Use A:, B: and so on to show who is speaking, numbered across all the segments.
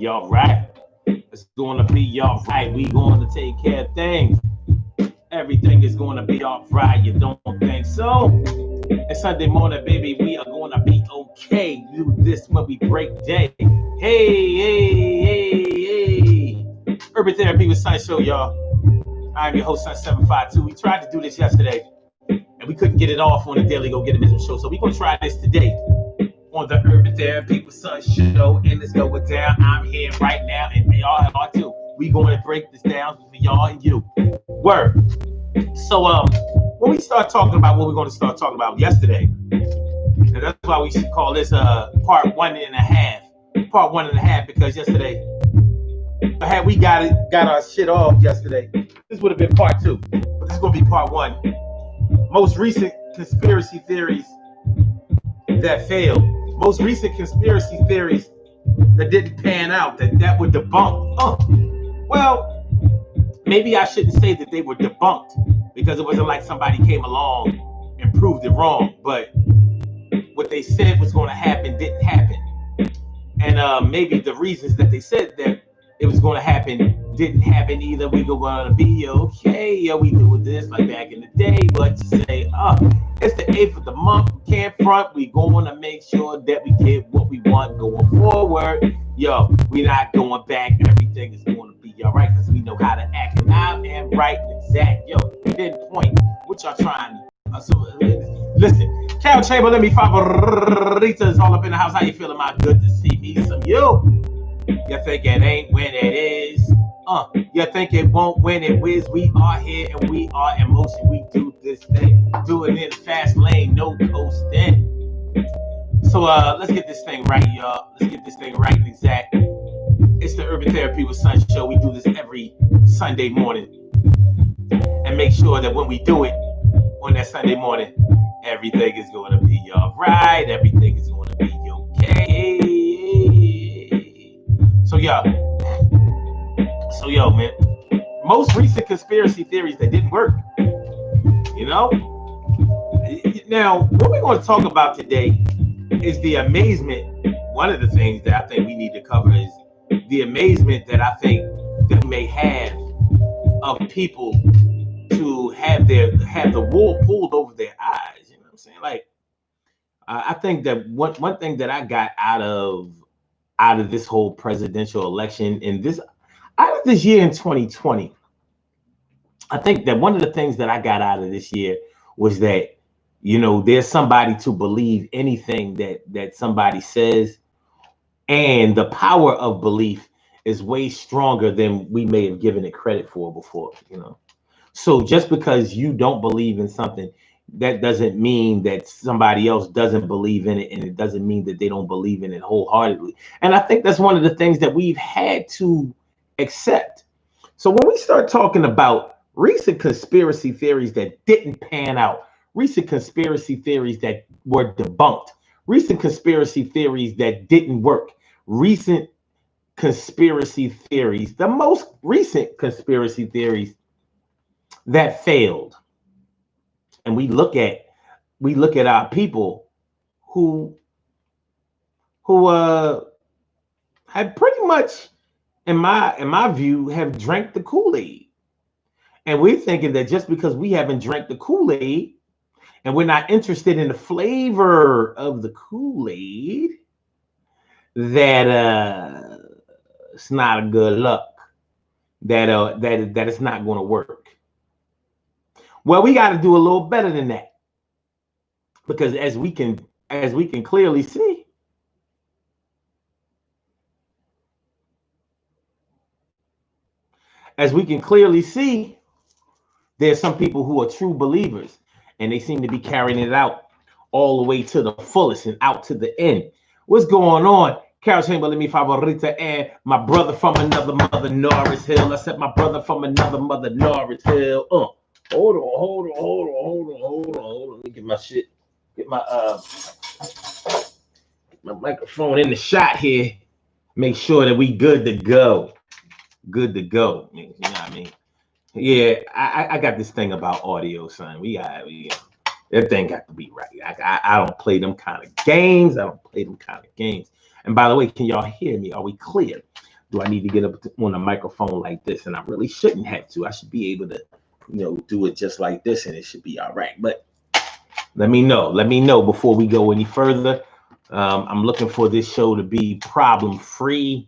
A: be all right. It's going to be all right. We going to take care of things. Everything is going to be all right. You don't think so? It's Sunday morning, baby. We are going to be okay. Do this when we break day. Hey. Urban Therapy with Sun Show, y'all. I'm your host, Sun752. We tried to do this yesterday, and we couldn't get it off on the Daily Go Get It Business show. So we're going to try this today on the Urban Therapy with Sun Show, and it's going down. I'm here right now, and y'all are too. We going to break this down for y'all and you. Word. So when we start talking about what we're going to start talking about yesterday, and that's why we should call this part 1.5. Part 1.5, because yesterday, had we got our shit off yesterday, this would have been part 2. But this is going to be part 1. Most recent conspiracy theories that failed. Most recent conspiracy theories that didn't pan out, that were debunked. Well, maybe I shouldn't say that they were debunked, because it wasn't like somebody came along and proved it wrong. But what they said was going to happen didn't happen. And maybe the reasons that they said that it was going to happen didn't happen either. We go going to be okay. Yeah, we do this like back in the day. But to say, it's the 8th of the month. We can't front. We going to make sure that we get what we want going forward. Yo, we not going back. Everything is going to be all right, because we know how to act. And I am right and exact. Yo, pinpoint what y'all trying. Listen, Cal Chamberlain, me favorita is all up in the house. How you feeling, my good to see me some you? You think it ain't when it is? You think it won't when it is? We are here and we are in motion. We do this thing, do it in the fast lane, no coasting. So let's get this thing right, y'all. Let's get this thing right and exact. It's the Urban Therapy with Sun Show. We do this every Sunday morning, and make sure that when we do it on that Sunday morning, everything is going to be all right. Everything is going to be okay. So yo, man, most recent conspiracy theories that didn't work, you know? Now, what we're going to talk about today is the amazement. One of the things that I think we need to cover is the amazement that I think that we may have of people to have the wool pulled over their eyes. You know what I'm saying? Like, I think that one thing that I got out of this whole presidential election out of this year in 2020, I think that one of the things that I got out of this year was that, you know, there's somebody to believe anything that somebody says, and the power of belief is way stronger than we may have given it credit for before, you know. So just because you don't believe in something, that doesn't mean that somebody else doesn't believe in it, and it doesn't mean that they don't believe in it wholeheartedly. And I think that's one of the things that we've had to accept. So when we start talking about recent conspiracy theories that didn't pan out, recent conspiracy theories that were debunked, recent conspiracy theories that didn't work, recent conspiracy theories, the most recent conspiracy theories that failed. And we look at our people who have pretty much, in my view, have drank the Kool-Aid. And we're thinking that just because we haven't drank the Kool-Aid and we're not interested in the flavor of the Kool-Aid, that it's not a good luck, that it's not going to work. Well, we got to do a little better than that, because as we can clearly see, there's some people who are true believers, and they seem to be carrying it out all the way to the fullest and out to the end. What's going on? Carol Chamberlain, mi favorita, and my brother from another mother, Norris Hill. I said my brother from another mother, Norris Hill. Hold on. Let me get my shit. Get my microphone in the shot here. Make sure that we good to go. Good to go. You know what I mean? Yeah, I got this thing about audio, son. That thing got to be right. I don't play them kind of games. And by the way, can y'all hear me? Are we clear? do I need to get up on a microphone like this? And I really shouldn't have to. I should be able to, do it just like this, and it should be all right. But let me know. Let me know before we go any further. I'm looking for this show to be problem free.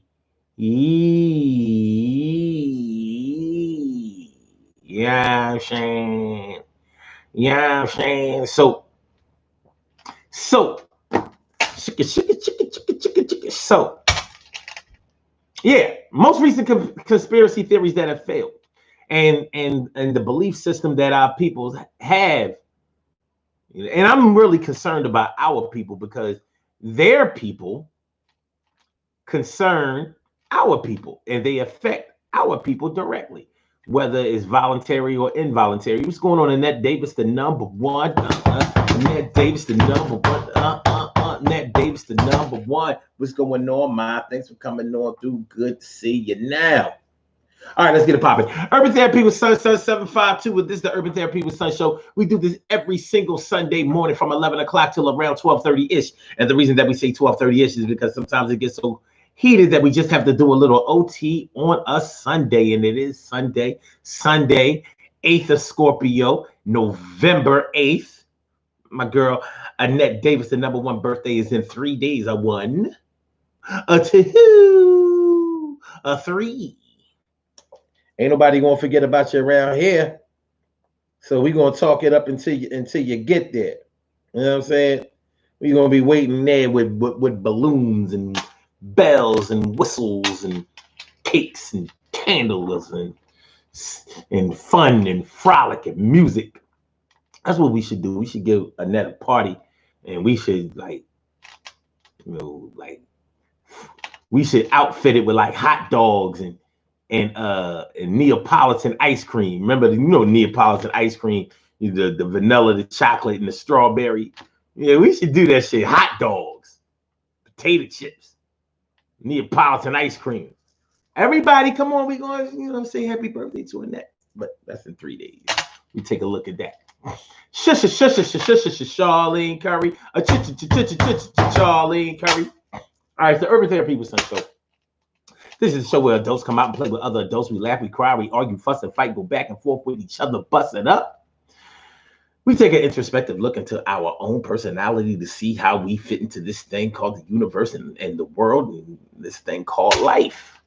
A: Yeah, I'm saying. Yeah, I'm saying. So, so, yeah, most recent conspiracy theories that have failed, and the belief system that our peoples have. And I'm really concerned about our people because their people concern our people and they affect our people directly, whether it's voluntary or involuntary. What's going on? Annette Davis, the number one. Annette Davis, the number one. Annette Davis, the number one. What's going on, Ma? Thanks for coming on through. Good to see you now. All right, let's get it popping. Urban Therapy with Sun 752. With this, the Urban Therapy with Sun show. We do this every single Sunday morning from 11 o'clock till around 12:30-ish. And the reason that we say 12:30-ish is because sometimes it gets so heated that we just have to do a little OT on a Sunday. And it is Sunday, 8th of Scorpio, November 8th. My girl, Annette Davis, the number one birthday is in 3 days. A 1, a 2, a 3. Ain't nobody gonna forget about you around here. So we're gonna talk it up until you get there. You know what I'm saying? We're gonna be waiting there with balloons and bells and whistles and cakes and candles and fun and frolic and music. That's what we should do. We should give Annette a party, and we should we should outfit it with like hot dogs and Neapolitan ice cream. Remember, Neapolitan ice cream, the vanilla, the chocolate, and the strawberry. Yeah, we should do that shit. Hot dogs, potato chips, Neapolitan ice cream. Everybody, come on, we going, say happy birthday to Annette. But that's in 3 days. We take a look at that. Charlene Curry. Charlene Curry. All right, it's the Urban Therapy with Sun show. This is a show where adults come out and play with other adults. We laugh, we cry, we argue, fuss, and fight, go back and forth with each other, bust it up. We take an introspective look into our own personality to see how we fit into this thing called the universe and the world, and this thing called life.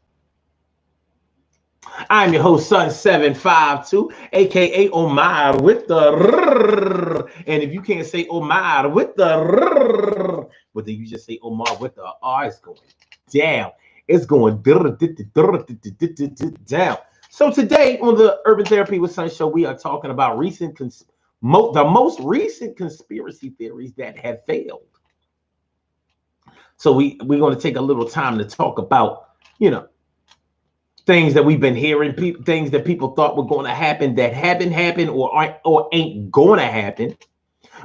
A: I'm your host, Sun 752, aka Omar with the rrr. And if you can't say Omar with the rrr, but then you just say Omar with the R, it's going down. It's going down. So today on the Urban Therapy with Sun show, we are talking about the most recent conspiracy theories that have failed. So we're going to take a little time to talk about, things that we've been hearing, things that people thought were going to happen that haven't happened or ain't going to happen.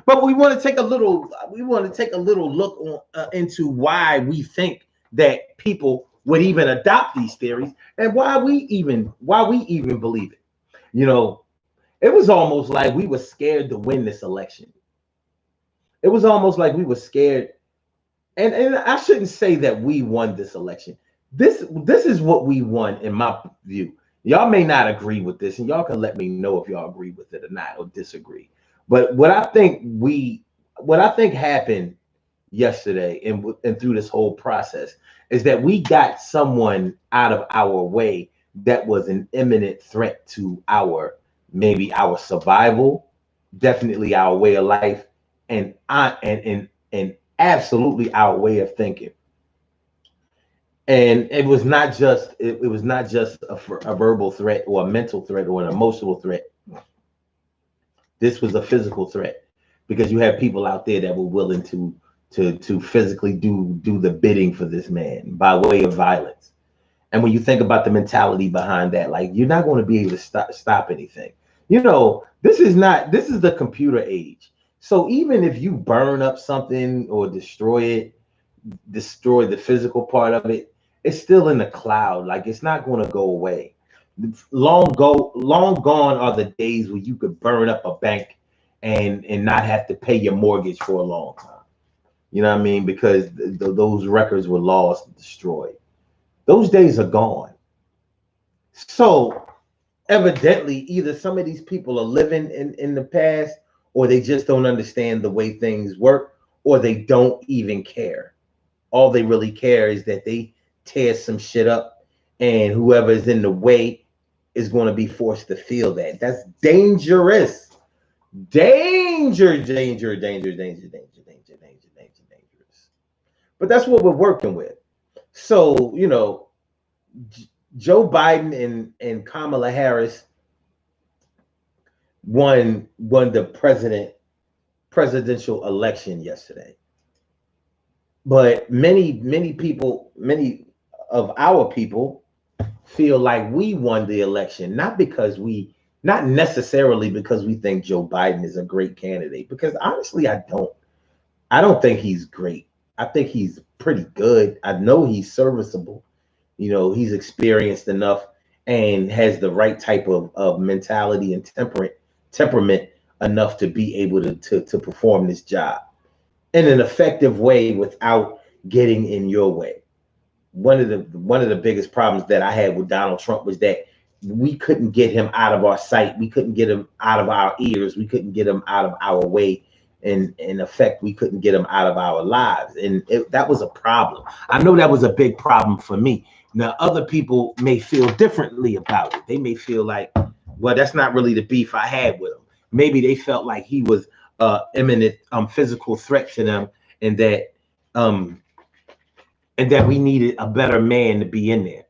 A: But we want to take a little look into why we think that people would even adopt these theories and why we even believe it. It was almost like we were scared to win this election. It was almost like we were scared. And I shouldn't say that we won this election. This is what we won in my view. Y'all may not agree with this, and y'all can let me know if y'all agree with it or not or disagree. But what I think happened yesterday and through this whole process is that we got someone out of our way that was an imminent threat to maybe our survival, definitely our way of life, and absolutely our way of thinking. And it was not just a verbal threat or a mental threat or an emotional threat. This was a physical threat because you have people out there that were willing to physically do the bidding for this man by way of violence. And when you think about the mentality behind that, like, you're not going to be able to stop anything. This is the computer age. So even if you burn up something or destroy the physical part of it, it's still in the cloud. Like, it's not going to go away. Long gone are the days where you could burn up a bank and not have to pay your mortgage for a long time. You know what I mean? Because those records were lost and destroyed.
B: Those days are gone. So evidently, either some of these people are living in the past, or they just don't understand the way things work, or they don't even care. All they really care is that they tear some shit up, and whoever is in the way is going to be forced to feel that. That's dangerous. Dangerous. But that's what we're working with. So, Joe Biden and Kamala Harris won the presidential election yesterday. But many people, many of our people feel like we won the election, not necessarily because we think Joe Biden is a great candidate, because honestly I don't think he's great. I think he's pretty good. I know he's serviceable. He's experienced enough and has the right type of mentality and temperament enough to be able to perform this job in an effective way without getting in your way. One of the biggest problems that I had with Donald Trump was that we couldn't get him out of our sight. We couldn't get him out of our ears. We couldn't get him out of our way. And in effect, we couldn't get him out of our lives. And that was a problem. I know that was a big problem for me. Now, other people may feel differently about it. They may feel like, well, that's not really the beef I had with him. Maybe they felt like he was imminent physical threat to them, and that we needed a better man to be in there.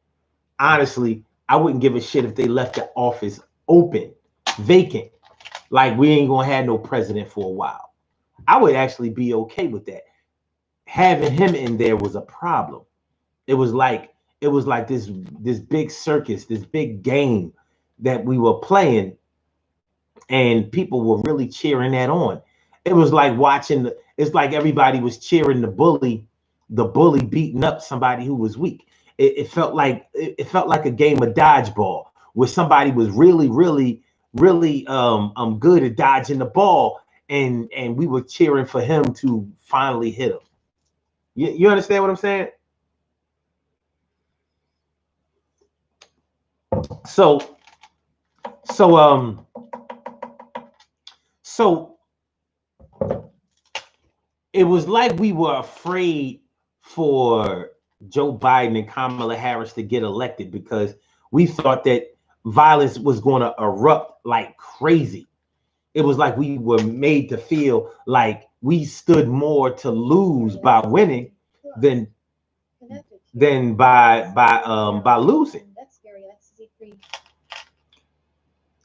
B: Honestly, I wouldn't give a shit if they left the office open, vacant, like we ain't gonna have no president for a while. I would actually be okay with that. Having him in there was a problem. It was like this big circus, this big game that we were playing, and people were really cheering that on. It was like it's like everybody was cheering the bully beating up somebody who was weak. It felt like a game of dodgeball where somebody was really good at dodging the ball, and we were cheering for him to finally hit him. You understand what I'm saying? So it was like we were afraid for Joe Biden and Kamala Harris to get elected, because we thought that violence was going to erupt like crazy. It was like we were made to feel like we stood more to lose by winning than by losing.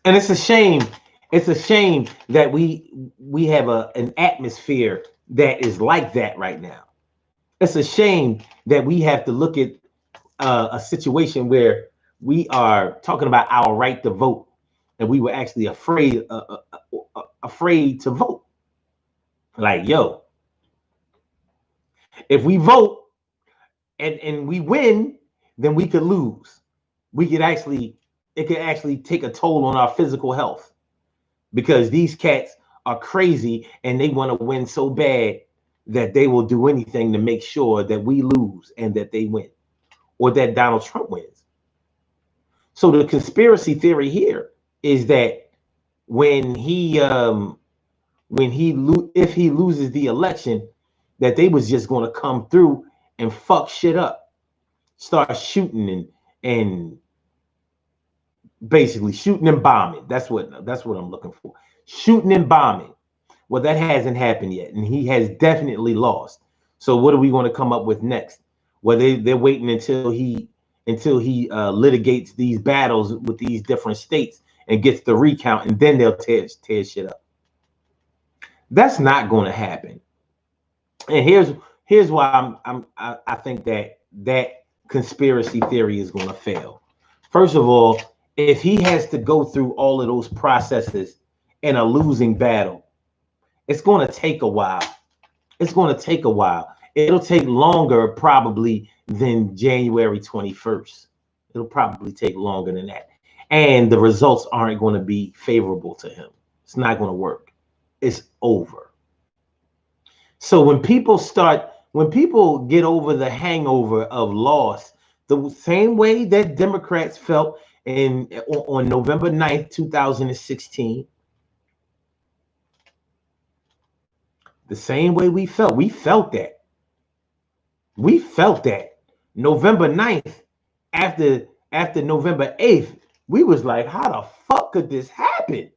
B: And it's a shame. It's a shame that we have an atmosphere that is like that right now. It's a shame that we have to look at a situation where we are talking about our right to vote, and we were actually afraid to vote. Like, yo, if we vote and we win, then we could lose. It could actually take a toll on our physical health, because these cats are crazy and they want to win so bad that they will do anything to make sure that we lose and that they win, or that Donald Trump wins. So the conspiracy theory here is that if he loses the election, that they was just going to come through and fuck shit up, start shooting and basically shooting and bombing. That's what I'm looking for. Shooting and bombing. Well, that hasn't happened yet, and he has definitely lost. So what are we going to come up with next? Well, they're waiting until he litigates these battles with these different states and gets the recount, and then they'll tear shit up. That's not going to happen. And here's why I think that conspiracy theory is going to fail. First of all, if he has to go through all of those processes in a losing battle, it's going to take a while. It'll take longer probably than January 21st. It'll probably take longer than that. And the results aren't going to be favorable to him. It's not going to work. It's over. So when people get over the hangover of loss, The same way that Democrats felt on November 9th, 2016. The same way we felt. We felt that. We felt that. November 9th, after November 8th, we was like, how the fuck could this happen?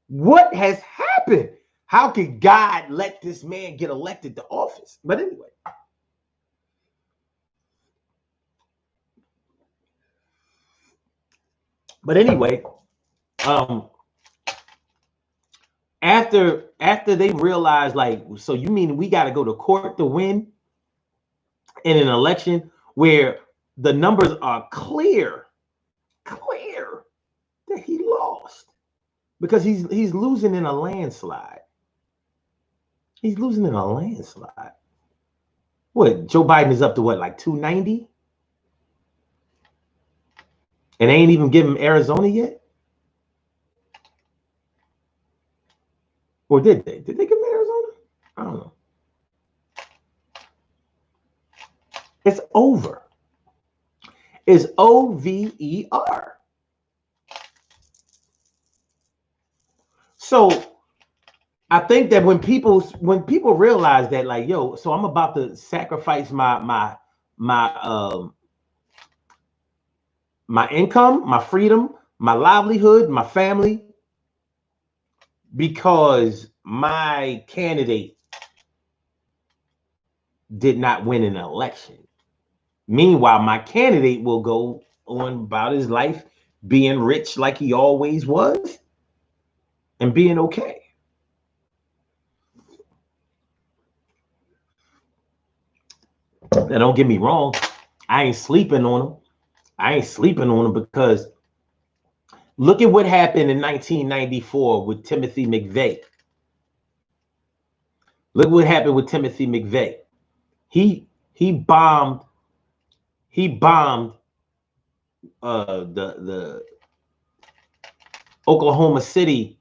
B: What has happened? How could God let this man get elected to office? But anyway. After they realized, like, so you mean we got to go to court to win in an election where the numbers are clear that he lost, because he's losing in a landslide. He's losing in a landslide. What, Joe Biden is up to what, like 290? And they ain't even give him Arizona yet? Or did they? Did they give him Arizona? I don't know. It's over. It's over. So I think that when people realize that, like, yo, so I'm about to sacrifice my income, my freedom, my livelihood, my family, because my candidate did not win an election. Meanwhile, my candidate will go on about his life being rich like he always was and being okay. Now, don't get me wrong. I ain't sleeping on him. Because look at what happened in 1994 with Timothy McVeigh. Look what happened with Timothy McVeigh. He bombed the Oklahoma City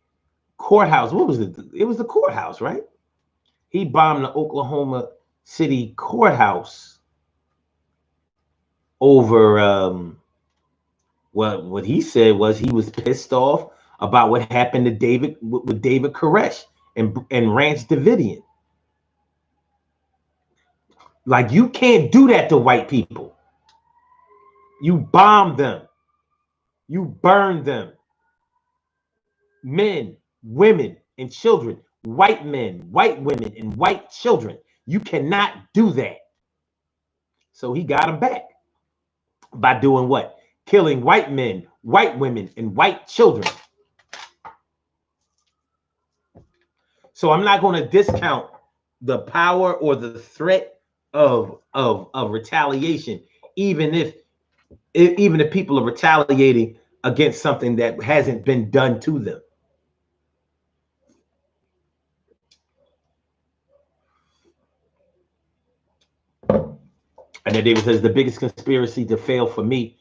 B: courthouse. What was it? It was the courthouse, right? He bombed the Oklahoma City courthouse over what he said was he was pissed off about what happened to David Koresh and Rance Davidian. Like, you can't do that to white people. You bomb them. You burn them. Men, women, and children. White men, white women, and white children. You cannot do that. So he got them back by doing what? Killing white men, white women, and white children. So I'm not going to discount the power or the threat of retaliation, even if people are retaliating against something that hasn't been done to them. And then David says the biggest conspiracy to fail for me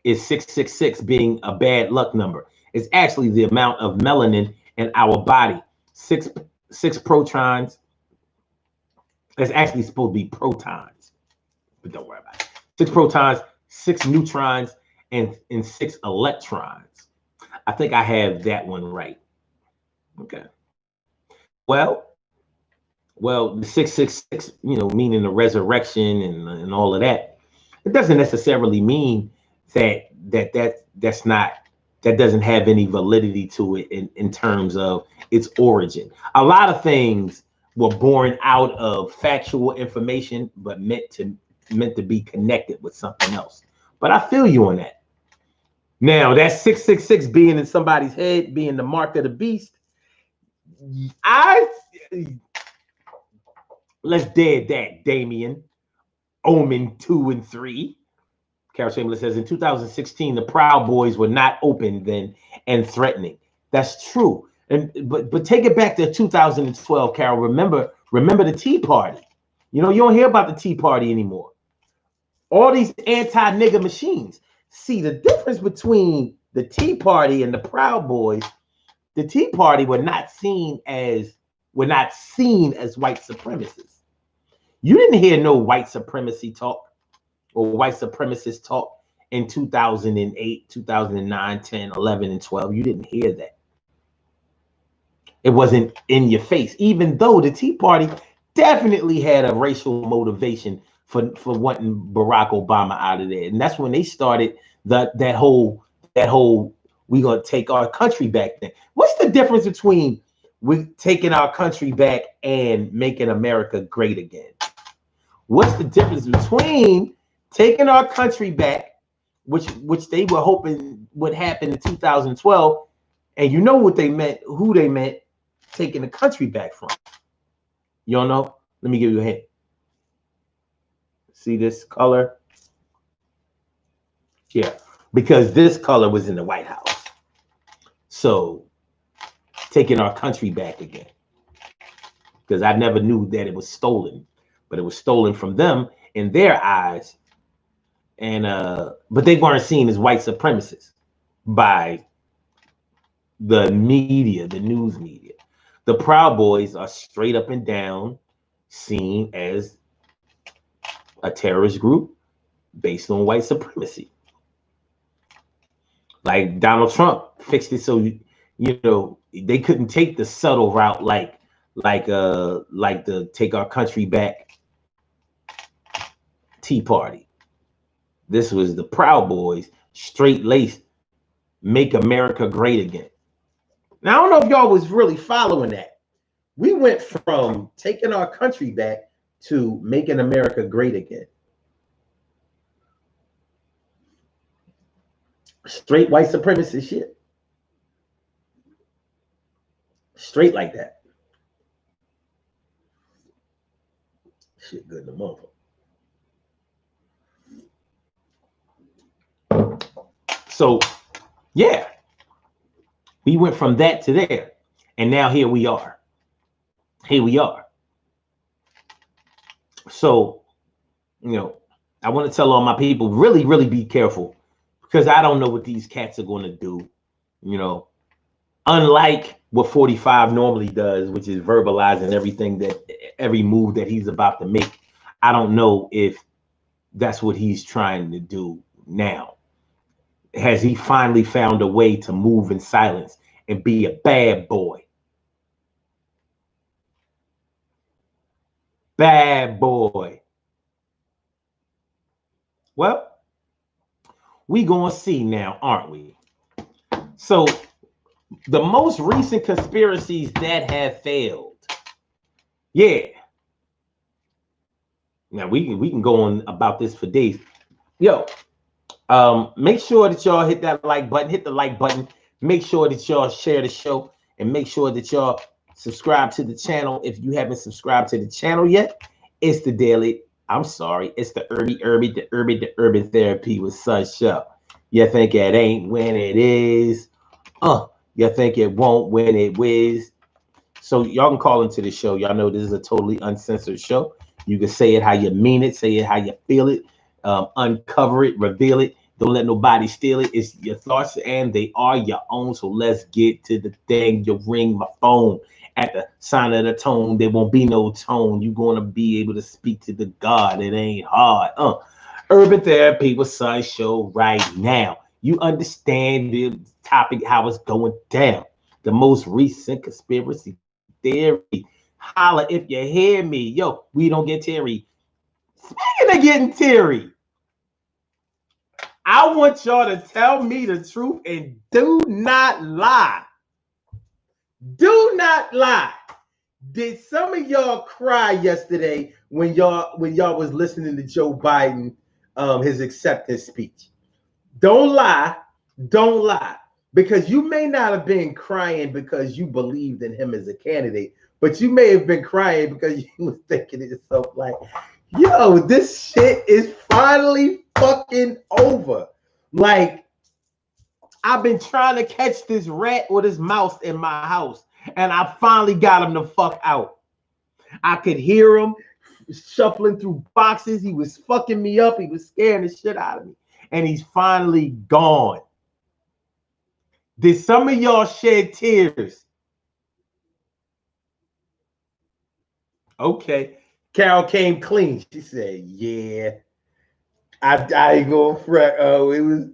B: is 666 being a bad luck number. It's actually the amount of melanin in our body. Six protons. It's actually supposed to be protons, but don't worry about it. 6 protons, 6 neutrons, and 6 electrons. I think I have that one right. Okay. Well, the 666, meaning the resurrection and all of that. It doesn't necessarily mean that doesn't have any validity to it in terms of its origin. A lot of things were born out of factual information, but meant to be connected with something else. But I feel you on that. Now, that 666 being in somebody's head, being the mark of the beast, let's dead that, Damien. Omen 2 and 3. Carol Chamberlain says, in 2016, the Proud Boys were not open then and threatening. That's true. But take it back to 2012, Carol. Remember the Tea Party. You don't hear about the Tea Party anymore. All these anti-nigger machines. See, the difference between the Tea Party and the Proud Boys, the Tea Party were not seen as white supremacists. You didn't hear no white supremacy talk or white supremacist talk in 2008, 2009, 10, 11, and 12. You didn't hear that. It wasn't in your face, even though the Tea Party definitely had a racial motivation for wanting Barack Obama out of there. And that's when they started that whole we gonna take our country back thing. What's the difference between we taking our country back and making America great again? What's the difference between taking our country back, which they were hoping would happen in 2012, and you know what they meant, who they meant taking the country back from? You don't know? Let me give you a hint. See this color? Yeah, because this color was in the White House. So taking our country back again. Because I never knew that it was stolen, but it was stolen from them in their eyes. And but they weren't seen as white supremacists by the media, the news media. The Proud Boys are straight up and down seen as a terrorist group based on white supremacy. Like Donald Trump fixed it so you know they couldn't take the subtle route like the take our country back Tea Party. This was the Proud Boys, straight laced, make America great again. Now I don't know if y'all was really following that. We went from taking our country back to making America great again. Straight white supremacist shit. Straight like that. Shit good in the motherfucker. So, yeah. We went from that to there. And now here we are. Here we are. So, you know, I want to tell all my people, really, really be careful. Because I don't know what these cats are going to do. You know, unlike what 45 normally does, which is verbalizing every move that he's about to make. I don't know if that's what he's trying to do now. Has he finally found a way to move in silence and be a bad boy? Bad boy. Well, we gonna see now, aren't we? So the most recent conspiracies that have failed. Yeah. Now we can go on about this for days. Yo, make sure that y'all hit that like button, hit the like button. Make sure that y'all share the show and make sure that y'all subscribe to the channel. If you haven't subscribed to the channel yet, it's the daily. I'm sorry, it's the urban therapy with Such Show. You think it ain't when it is? You think it won't when it whiz? So y'all can call into the show. Y'all know this is a totally uncensored show. You can say it how you mean it, say it how you feel it, uncover it, reveal it. Don't let nobody steal it. It's your thoughts and they are your own. So let's get to the thing. You ring my phone. At the sign of the tone, there won't be no tone. You're going to be able to speak to the God. It ain't hard. Urban Therapy with Such Show right now. You understand the topic, how it's going down. The most recent conspiracy theory. Holla if you hear me. Yo, we don't get teary. Speaking of getting teary, I want y'all to tell me the truth and do not lie. Do not lie. Did some of y'all cry yesterday when y'all was listening to Joe Biden, his acceptance speech? Don't lie. Don't lie. Because you may not have been crying because you believed in him as a candidate, but you may have been crying because you was thinking to yourself like, yo, this shit is finally fucking over. Like, I've been trying to catch this rat or this mouse in my house, and I finally got him the fuck out. I could hear him shuffling through boxes. He was fucking me up. He was scaring the shit out of me. And he's finally gone. Did some of y'all shed tears? Okay. Carol came clean. She said, yeah. I ain't gonna front. Oh, it was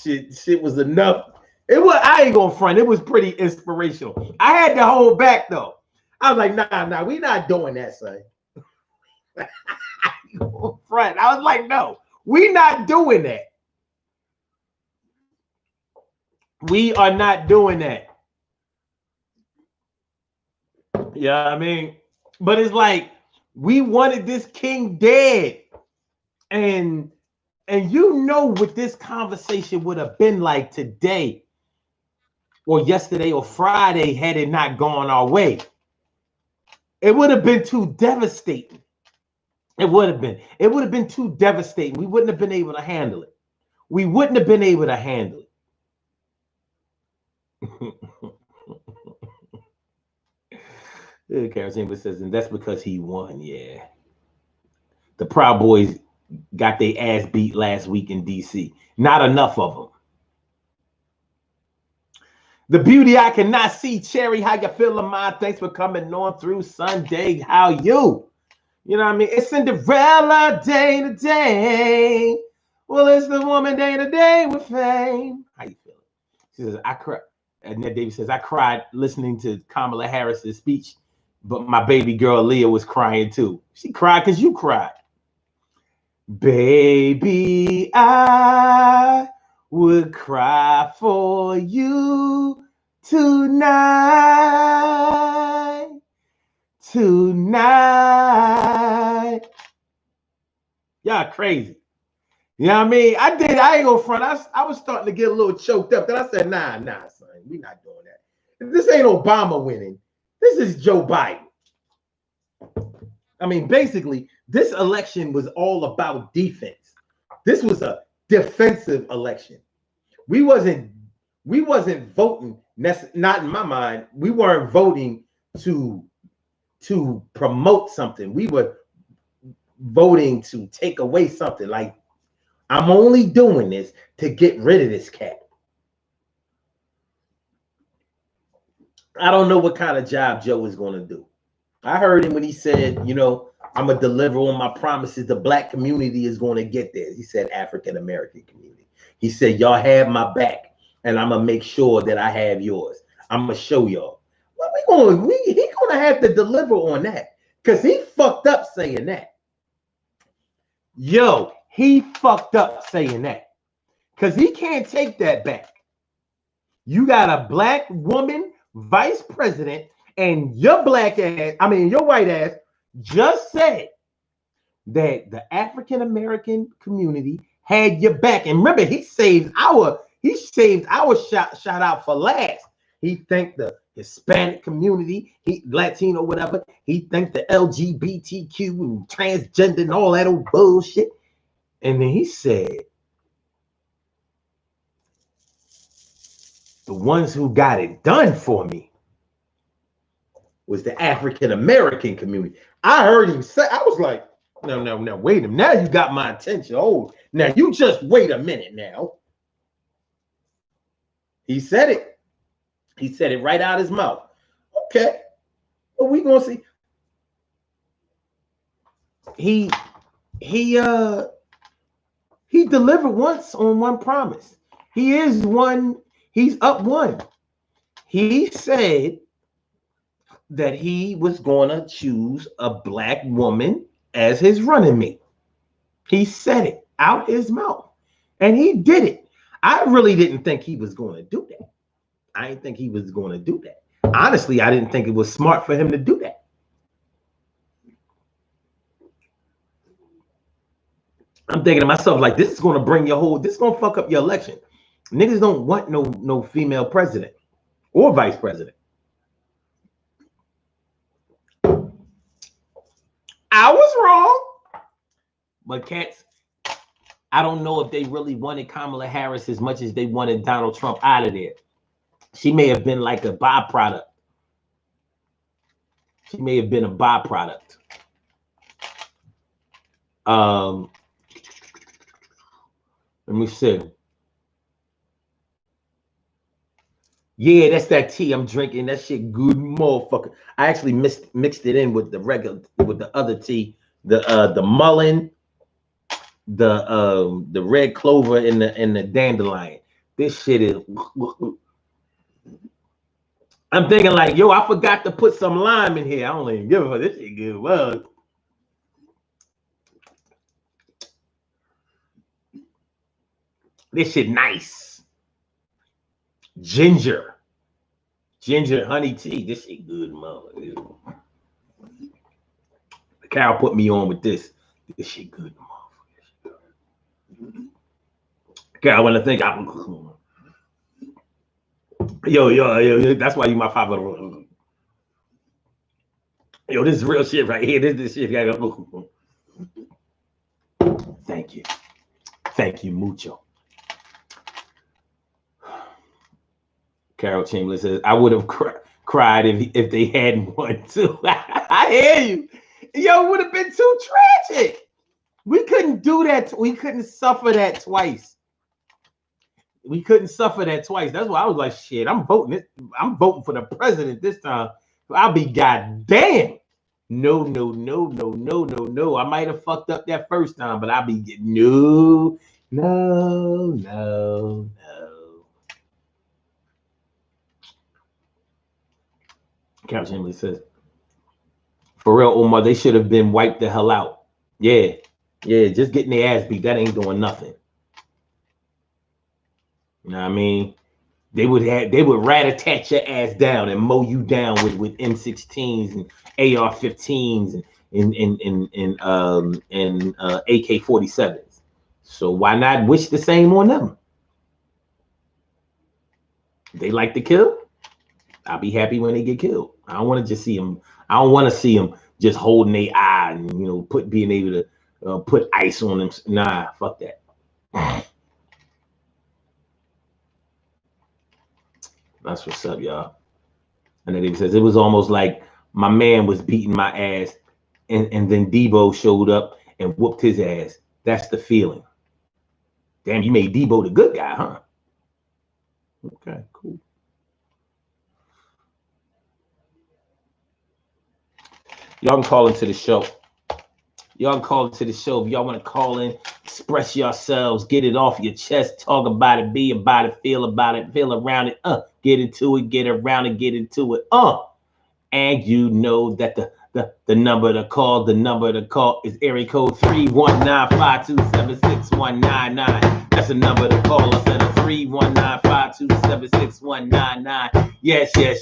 B: shit was enough. It was. I ain't gonna front. It was pretty inspirational. I had to hold back though. I was like, nah, we not doing that, son. Front. I was like, no, we not doing that. We are not doing that. Yeah, I mean, but it's like we wanted this king dead, and you know what this conversation would have been like today, or yesterday, or Friday had it not gone our way. It would have been too devastating. It would have been. It would have been too devastating. We wouldn't have been able to handle it. We wouldn't have been able to handle it. Karen Chambers says, and that's because he won. Yeah. The Proud Boys got their ass beat last week in DC. Not enough of them. The beauty I cannot see. Cherry, how you feel, Lamont? Thanks for coming on through Sunday. How you? You know what I mean? It's Cinderella day today. Well, it's the woman day today with fame. How you feeling? She says, I cried. And Ned Davis says, I cried listening to Kamala Harris's speech, but my baby girl Leah was crying too. She cried because you cried. Baby, I would cry for you tonight. Y'all crazy. You know what I mean? I ain't gonna front. I was starting to get a little choked up. Then I said, nah, son, we not doing that. This ain't Obama winning. This is Joe Biden. I mean, basically, this election was all about defense. This was a defensive election. We wasn't voting, not in my mind. We weren't voting to promote something. We were voting to take away something. Like, I'm only doing this to get rid of this cat. I don't know what kind of job Joe is going to do. I heard him when he said, you know, I'm going to deliver on my promises. The black community is going to get there. He said African-American community. He said, y'all have my back, and I'm going to make sure that I have yours. I'm going to show y'all. Well, he's going to have to deliver on that because he fucked up saying that. Yo, he fucked up saying that because he can't take that back. You got a black woman vice president, and your white ass just said that the African-American community had your back. And remember, he saved our shout out for last. He thanked the Hispanic community, Latino, whatever. He thanked the LGBTQ and transgender and all that old bullshit. And then he said, the ones who got it done for me was the African-American community. I heard him say, I was like, no, wait a minute. Now you got my attention. Oh, now you just wait a minute now. He said it. He said it right out his mouth. Okay. Well, we gonna see. He delivered once on one promise. He's up one. He said that he was gonna choose a black woman as his running mate. He said it out his mouth, and he did it. I really didn't think he was going to do that. I didn't think he was going to do that. Honestly, I didn't think it was smart for him to do that. I'm thinking to myself, like, this is going to bring this is going to fuck up your election. Niggas don't want no female president or vice president. I was wrong. But cats, I don't know if they really wanted Kamala Harris as much as they wanted Donald Trump out of there. She may have been like a byproduct. She may have been a byproduct. Let me see. Yeah, that's that tea I'm drinking. That shit good motherfucker. I actually mixed it in with the other tea, the mullein, the red clover and the dandelion. This shit is. I'm thinking like, yo, I forgot to put some lime in here. I don't even give a fuck. This shit good. Well, this shit nice. Ginger honey tea. This shit good, mother. Carol put me on with this. This shit good, mother. Carol, I want to think. Yo, that's why you my father. Yo, this is real shit right here. This shit. Thank you, mucho. Carol Chamberlain says, I would have cried if they hadn't won too. I hear you. Yo, it would have been too tragic. We couldn't do that. We couldn't suffer that twice. That's why I was like, shit, I'm voting for the president this time. I'll be goddamn. No. I might have fucked up that first time, but I'll be no. Carol Chamberlain says, for real, Omar, they should have been wiped the hell out. Yeah, just getting their ass beat, that ain't doing nothing. You know what I mean? They would rat-a-tat your ass down and mow you down with M16s and AR-15s and AK-47s. So why not wish the same on them? They like to kill. I'll be happy when they get killed. I don't want to just see them. I don't want to see them just holding their eye and being able to put ice on them. Nah, fuck that. That's what's up, y'all. And then he says it was almost like my man was beating my ass, and then Debo showed up and whooped his ass. That's the feeling. Damn, you made Debo the good guy, huh? Okay, cool. Y'all can call into the show. If y'all want to call in, express yourselves, get it off your chest, talk about it, be about it, feel around it, get into it, get around it, get into it, And you know that the number to call is area code 319-527-6199. That's the number to call. I said a 319-527-6199. Yes, y'all. I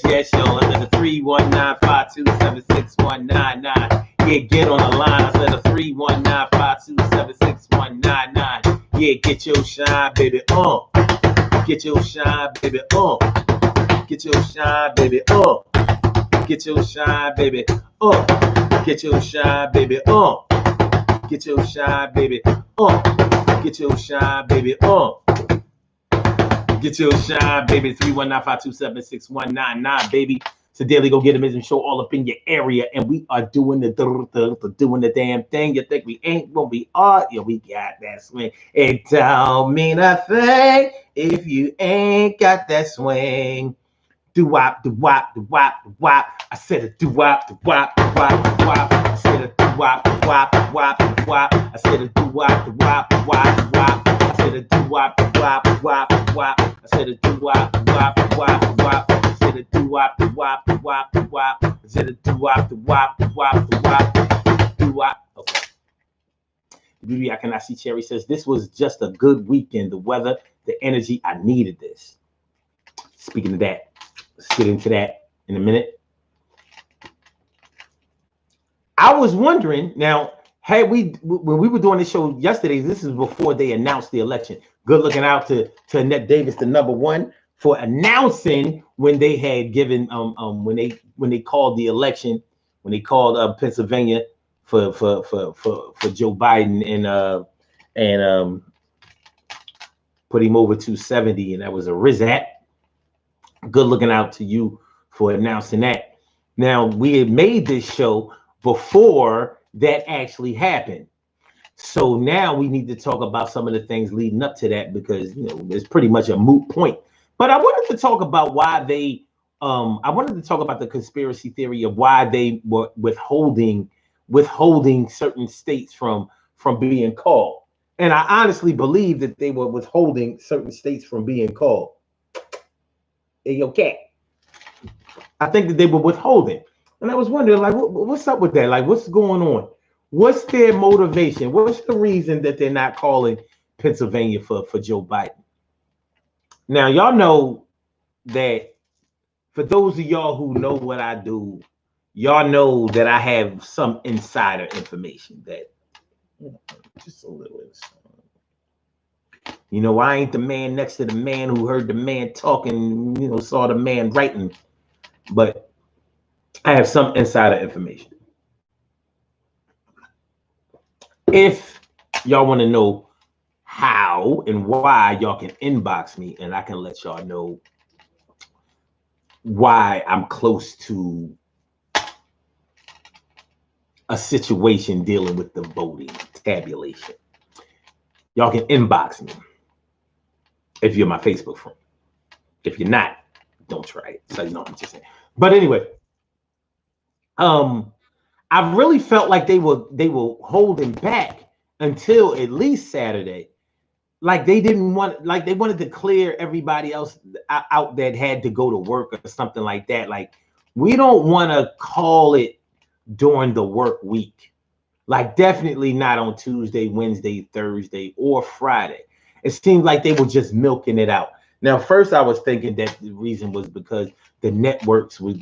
B: said a 319-527-6199. Yeah, get on the line. I said a 319-527-6199. Yeah, get your shine, baby, Get your shine, baby, Get your shine, baby, Get your shine, baby, Get your shine, baby, Get your shine, baby, Get your shine, baby, Get your shine, baby. 319-527-6199, baby. It's a Daily Go Get 'Em show all up in your area, and we are doing the damn thing. You think we ain't? Well, we are. Yeah, we got that swing. It don't mean a thing if you ain't got that swing. Do-wop, do-wop, do-wop, do-wop. I said a do-wop, do-wop, do-wop, do-wop. I said a do-wop, do-wop, do-wop, do-wop. I said a do-wop, do-wop, do-wop, do-wop. I said a do-wop, do-wop, do-wop, do-wop. I said a do-wop, do-wop, do-wop, do-wop. I said a do-wop, do-wop, do-wop, do-wop. I said a do-wop, do-wop, do-wop, do-wop. Do-wop. Okay. Beauty I Cannot See Cherry says, this was just a good weekend. The weather, the energy, I needed this. Speaking of that, let's get into that in a minute. I was wondering, now, when we were doing this show yesterday, this is before they announced the election. Good looking out to Annette Davis, the #1, for announcing when they had given when they called the election, when they called Pennsylvania for Joe Biden and put him over 270, and that was a Rizat. Good looking out to you for announcing that. Now, we had made this show before that actually happened. So now we need to talk about some of the things leading up to that, because it's pretty much a moot point. But I wanted to talk about why they I wanted to talk about the conspiracy theory of why they were withholding certain states from being called. And I honestly believe that they were withholding certain states from being called. Hey, okay. I think that they were withholding. And I was wondering, like, what's up with that? Like, what's going on? What's their motivation? What's the reason that they're not calling Pennsylvania for Joe Biden? Now, y'all know that for those of y'all who know what I do, y'all know that I have some insider information that, just a little insider. You know, I ain't the man next to the man who heard the man talking, you know, saw the man writing, but I have some insider information. If y'all want to know how and why, y'all can inbox me and I can let y'all know why I'm close to a situation dealing with the voting tabulation. Y'all can inbox me if you're my Facebook friend. If you're not, don't try it. So you know what I'm just saying. But anyway, I really felt like they were holding back until at least Saturday. Like they didn't want, like they wanted to clear everybody else out that had to go to work or something like that. Like we don't want to call it during the work week. Like definitely not on Tuesday, Wednesday, Thursday, or Friday. It seemed like they were just milking it out. Now, first I was thinking that the reason was because the networks were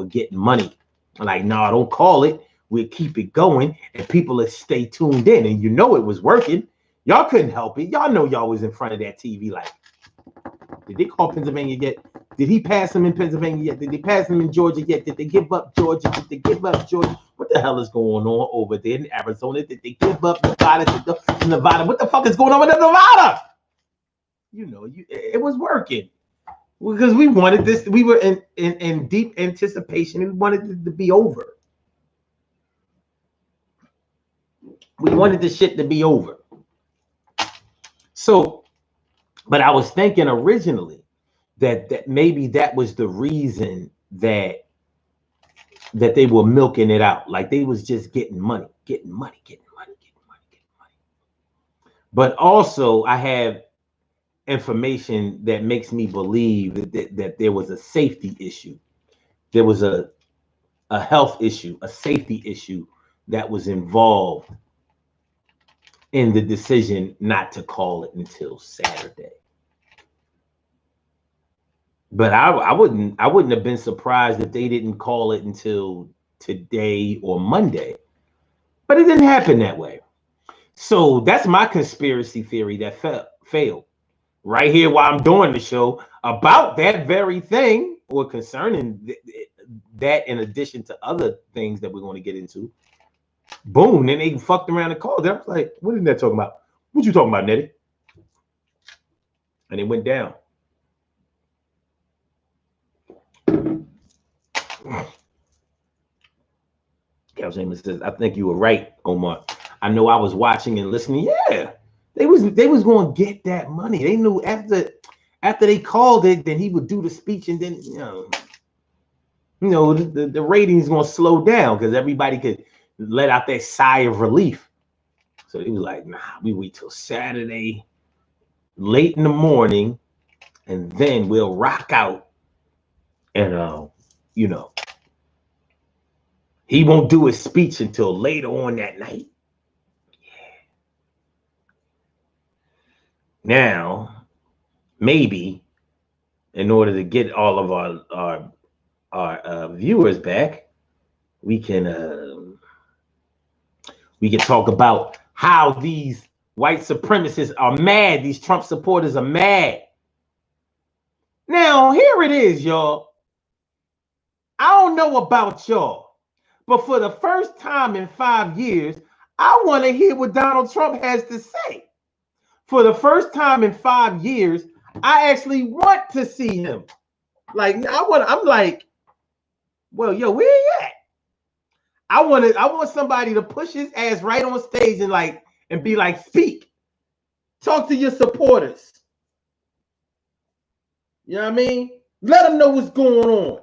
B: getting money. Like, no, don't call it. We'll keep it going and people will stay tuned in. And you know it was working. Y'all couldn't help it. Y'all know y'all was in front of that TV like, did they call Pennsylvania yet? Did he pass them in Pennsylvania yet? Did they pass them in Georgia yet? Did they give up Georgia? Did they give up Georgia? What the hell is going on over there in Arizona? Did they give up Nevada? Nevada? What the fuck is going on with Nevada? You know, it was working. Because we wanted this, we were in deep anticipation. We wanted it to be over. We wanted the shit to be over. So, but I was thinking originally that maybe that was the reason that they were milking it out. Like they was just getting money. But also I have information that makes me believe that there was a safety issue. There was a health issue, a safety issue that was involved in the decision not to call it until Saturday. But I wouldn't have been surprised if they didn't call it until today or Monday. But it didn't happen that way. So that's my conspiracy theory that failed. Right here while I'm doing the show about that very thing, or concerning that in addition to other things that we're going to get into. Boom, then they fucked around and called. I was like, what is that talking about? What you talking about, Nettie? And it went down. Cal says, I think you were right, Omar. I know I was watching and listening. Yeah, they was going to get that money. They knew after they called it, then he would do the speech, and then the ratings going to slow down because everybody could let out that sigh of relief. So he was like, nah, we wait till Saturday, late in the morning, and then we'll rock out. And he won't do his speech until later on that night. Yeah. Now, maybe in order to get all of our viewers back, we can talk about how these white supremacists are mad. These Trump supporters are mad. Now, here it is, y'all. I don't know about y'all, but for the first time in 5 years, I want to hear what Donald Trump has to say. For the first time in 5 years, I actually want to see him. Like, I'm like, well, yo, where he at? I want somebody to push his ass right on stage and be like, speak. Talk to your supporters. You know what I mean? Let them know what's going on.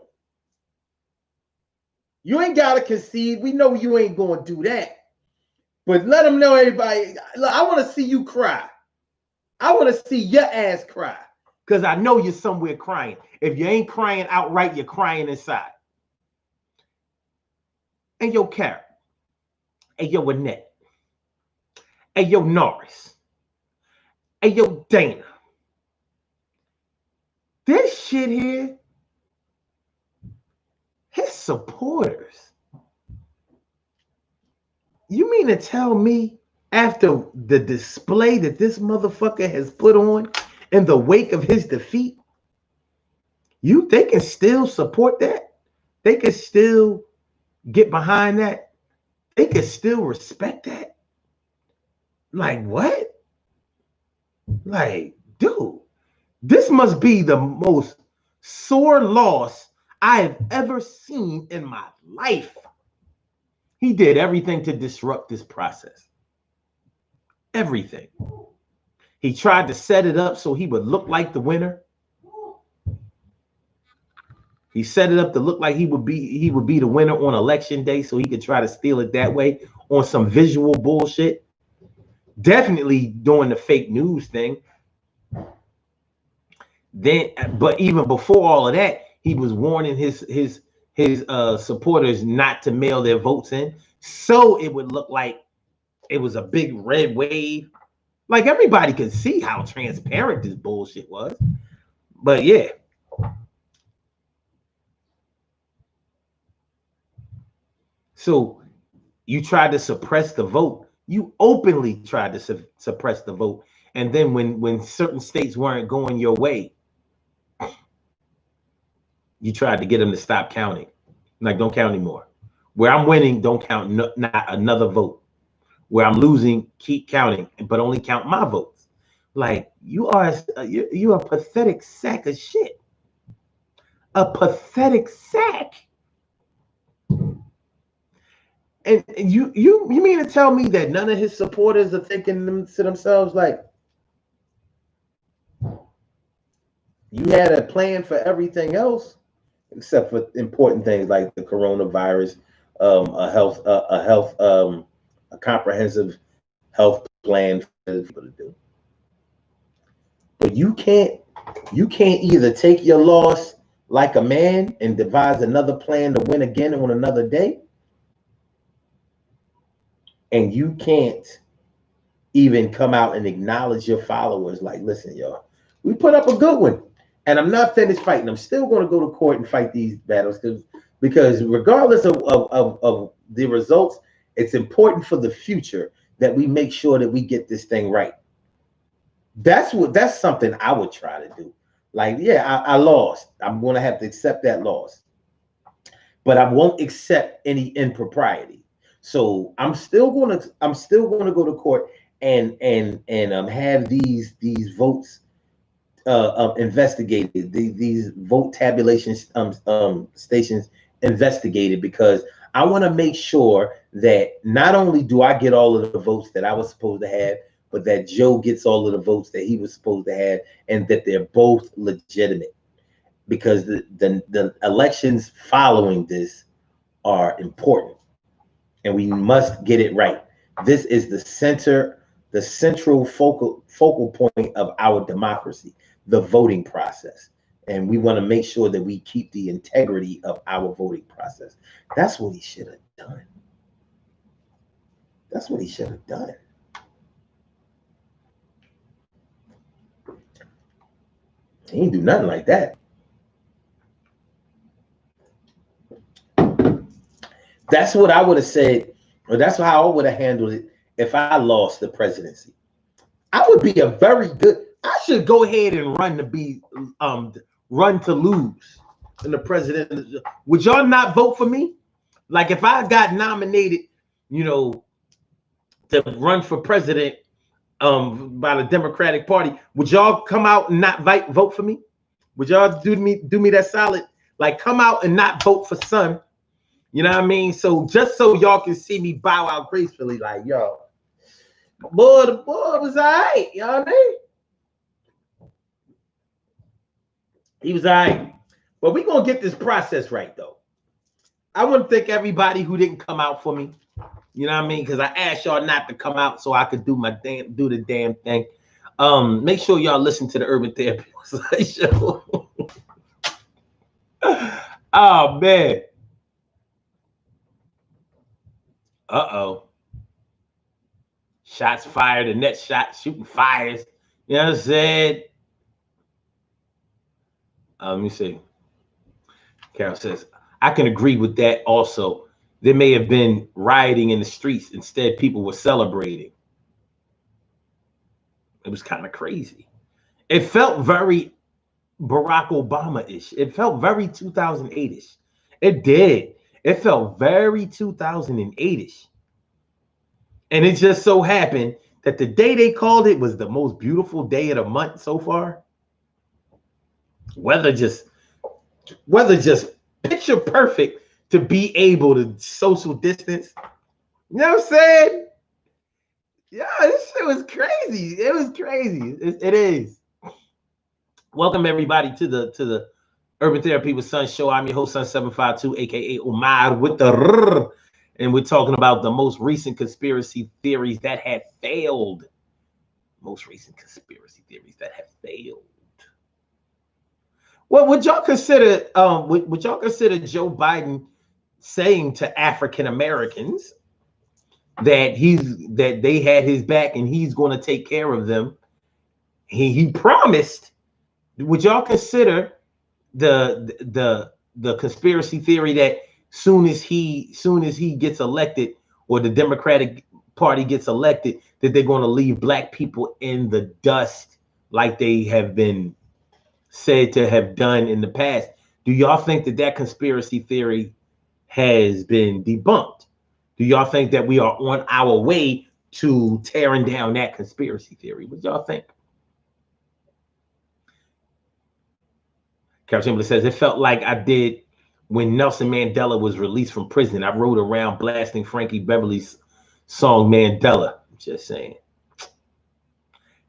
B: You ain't got to concede. We know you ain't going to do that. But let them know, everybody. Look, I want to see you cry. I want to see your ass cry. Because I know you're somewhere crying. If you ain't crying outright, you're crying inside. And yo, Carrot. Hey, yo, Annette. Hey, yo, Norris. Hey, yo, Dana. This shit here, his supporters. You mean to tell me after the display that this motherfucker has put on in the wake of his defeat, they can still support that? They can still get behind that? They can still respect that? Like what? Like, dude, this must be the most sore loss I have ever seen in my life. He did everything to disrupt this process. Everything. He tried to set it up so he would look like the winner. He set it up to look like he would be the winner on election day so he could try to steal it that way on some visual bullshit. Definitely doing the fake news thing. But even before all of that, he was warning his supporters not to mail their votes in, so it would look like it was a big red wave. Like everybody could see how transparent this bullshit was. But yeah. So you tried to suppress the vote. You openly tried to suppress the vote. And then when certain states weren't going your way, you tried to get them to stop counting. Like, don't count anymore. Where I'm winning, don't count not another vote. Where I'm losing, keep counting, but only count my votes. Like, you're a pathetic sack of shit. A pathetic sack. And you mean to tell me that none of his supporters are thinking to themselves like, you had a plan for everything else except for important things like the coronavirus, a comprehensive health plan for people to do. But you can't either take your loss like a man and devise another plan to win again on another day, and you can't even come out and acknowledge your followers like, listen, y'all, we put up a good one. And I'm not finished fighting. I'm still going to go to court and fight these battles because regardless of the results, it's important for the future that we make sure that we get this thing right. That's something I would try to do. Like, yeah, I lost. I'm going to have to accept that loss, but I won't accept any impropriety. So I'm still going to go to court and have these votes investigated, these vote tabulation stations investigated, because I want to make sure that not only do I get all of the votes that I was supposed to have, but that Joe gets all of the votes that he was supposed to have, and that they're both legitimate, because the elections following this are important, and we must get it right. This is the central focal point of our democracy, the voting process. And we want to make sure that we keep the integrity of our voting process. That's what he should have done. That's what he should have done. He didn't do nothing like that. That's what I would have said, or that's how I would have handled it if I lost the presidency. I would be a very good. I should go ahead and run to lose in the president. Would y'all not vote for me? Like, if I got nominated, to run for president by the Democratic Party, would y'all come out and not vote for me? Would y'all do me that solid? Like, come out and not vote for Son. You know what I mean? So just so y'all can see me bow out gracefully, like, yo, the boy was all right. You know what I mean? He was all right. But we're going to get this process right, though. I want to thank everybody who didn't come out for me. You know what I mean? Because I asked y'all not to come out so I could do the damn thing. Make sure y'all listen to the Urban Therapy show. Oh man. Uh-oh. Shots fired, the net shot, shooting fires. You know what I'm saying? Let me see. Carol says, I can agree with that also. There may have been rioting in the streets. Instead, people were celebrating. It was kind of crazy. It felt very Barack Obama-ish. It felt very 2008-ish. It did. It felt very 2008-ish. And it just so happened that the day they called it was the most beautiful day of the month so far. Weather just picture perfect to be able to social distance. You know what I'm saying? Yeah, this shit was crazy. It was crazy. It is. Welcome everybody to the Urban Therapy with Sun show. I'm your host, Sun752, aka Omar with the R. And we're talking about the most recent conspiracy theories that have failed. Most recent conspiracy theories that have failed. Well, would y'all consider would y'all consider Joe Biden saying to African Americans that they had his back and he's going to take care of them? He promised. Would y'all consider the conspiracy theory that soon as he gets elected, or the Democratic Party gets elected, that they're going to leave black people in the dust like they have been said to have done in the past? Do y'all think that conspiracy theory has been debunked? Do y'all think that we are on our way to tearing down that conspiracy theory? What y'all think? Carol Chamberlain says, it felt like I did when Nelson Mandela was released from prison. I rode around blasting Frankie Beverly's song Mandela. I'm just saying.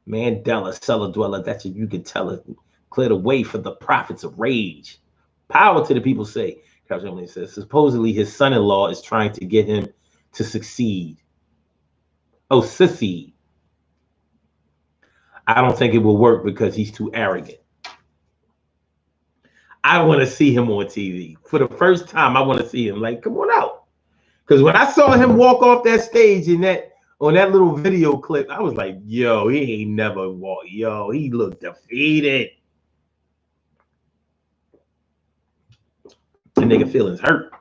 B: Mandela, cellar dweller, that's what you can tell it. Clear the way for the prophets of rage. Power to the people, say. Carol Chamberlain says, supposedly his son-in-law is trying to get him to succeed. Oh, secede. I don't think it will work because he's too arrogant. I want to see him on TV. For the first time, I want to see him. Like, come on out. Because when I saw him walk off that stage on that little video clip, I was like, yo, he ain't never walked. Yo, he looked defeated. The nigga feelings hurt.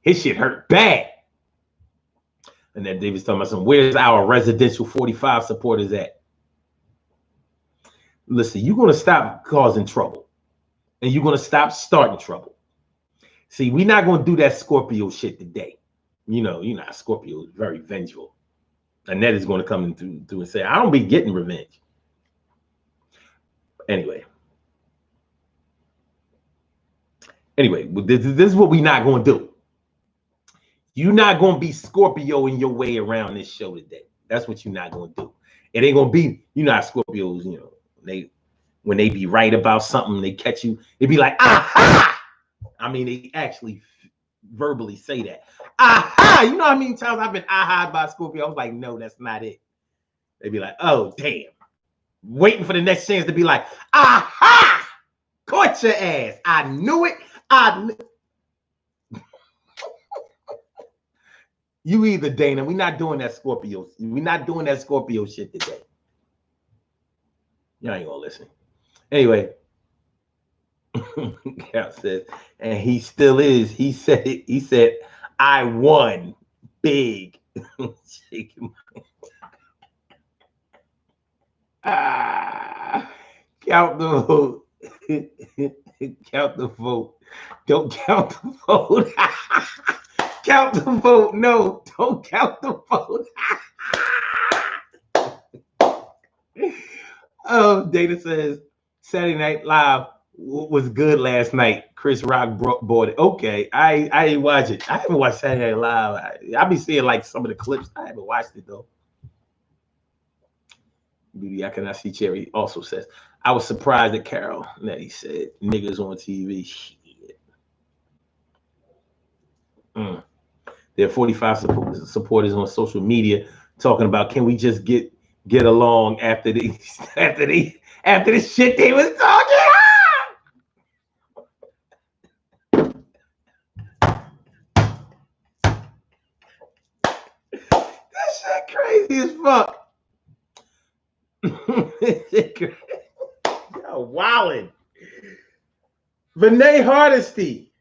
B: His shit hurt bad. And then David's talking about where's our residential 45 supporters at? Listen, you're going to stop causing trouble. And you're going to stop starting trouble. See, we're not going to do that Scorpio shit today. You know Scorpio is very vengeful. Annette is going to come through and say, I don't be getting revenge. Anyway, this is what we're not going to do. You're not going to be Scorpio in your way around this show today. That's what you're not going to do. It ain't going to be, how Scorpios, when they be right about something, they catch you, they be like, aha! I mean, they actually verbally say that. Aha! You know how many times I've been aha by Scorpio? I was like, no, that's not it. They be like, oh, damn. Waiting for the next chance to be like, aha! Caught your ass. I knew it. You either, Dana. We're not doing that Scorpio. We're not doing that Scorpio shit today. Y'all ain't gonna listen. Anyway, Cal says, and he still is. He said, I won big. Count the vote. Count the vote. Don't count the vote. Count the vote. No, don't count the vote. Oh, Data says Saturday Night Live was good last night. Chris Rock bought it. Okay, I didn't watch it. I haven't watched Saturday Night Live. I be seeing like some of the clips. I haven't watched it though. Beauty I Cannot See Cherry also says, I was surprised at Carol that he said niggas on TV. Shit.
A: There are 45 supporters on social media talking about, can we just get along after this shit they was talking? That shit crazy as fuck. Yo, wildin'. Vinay Hardesty.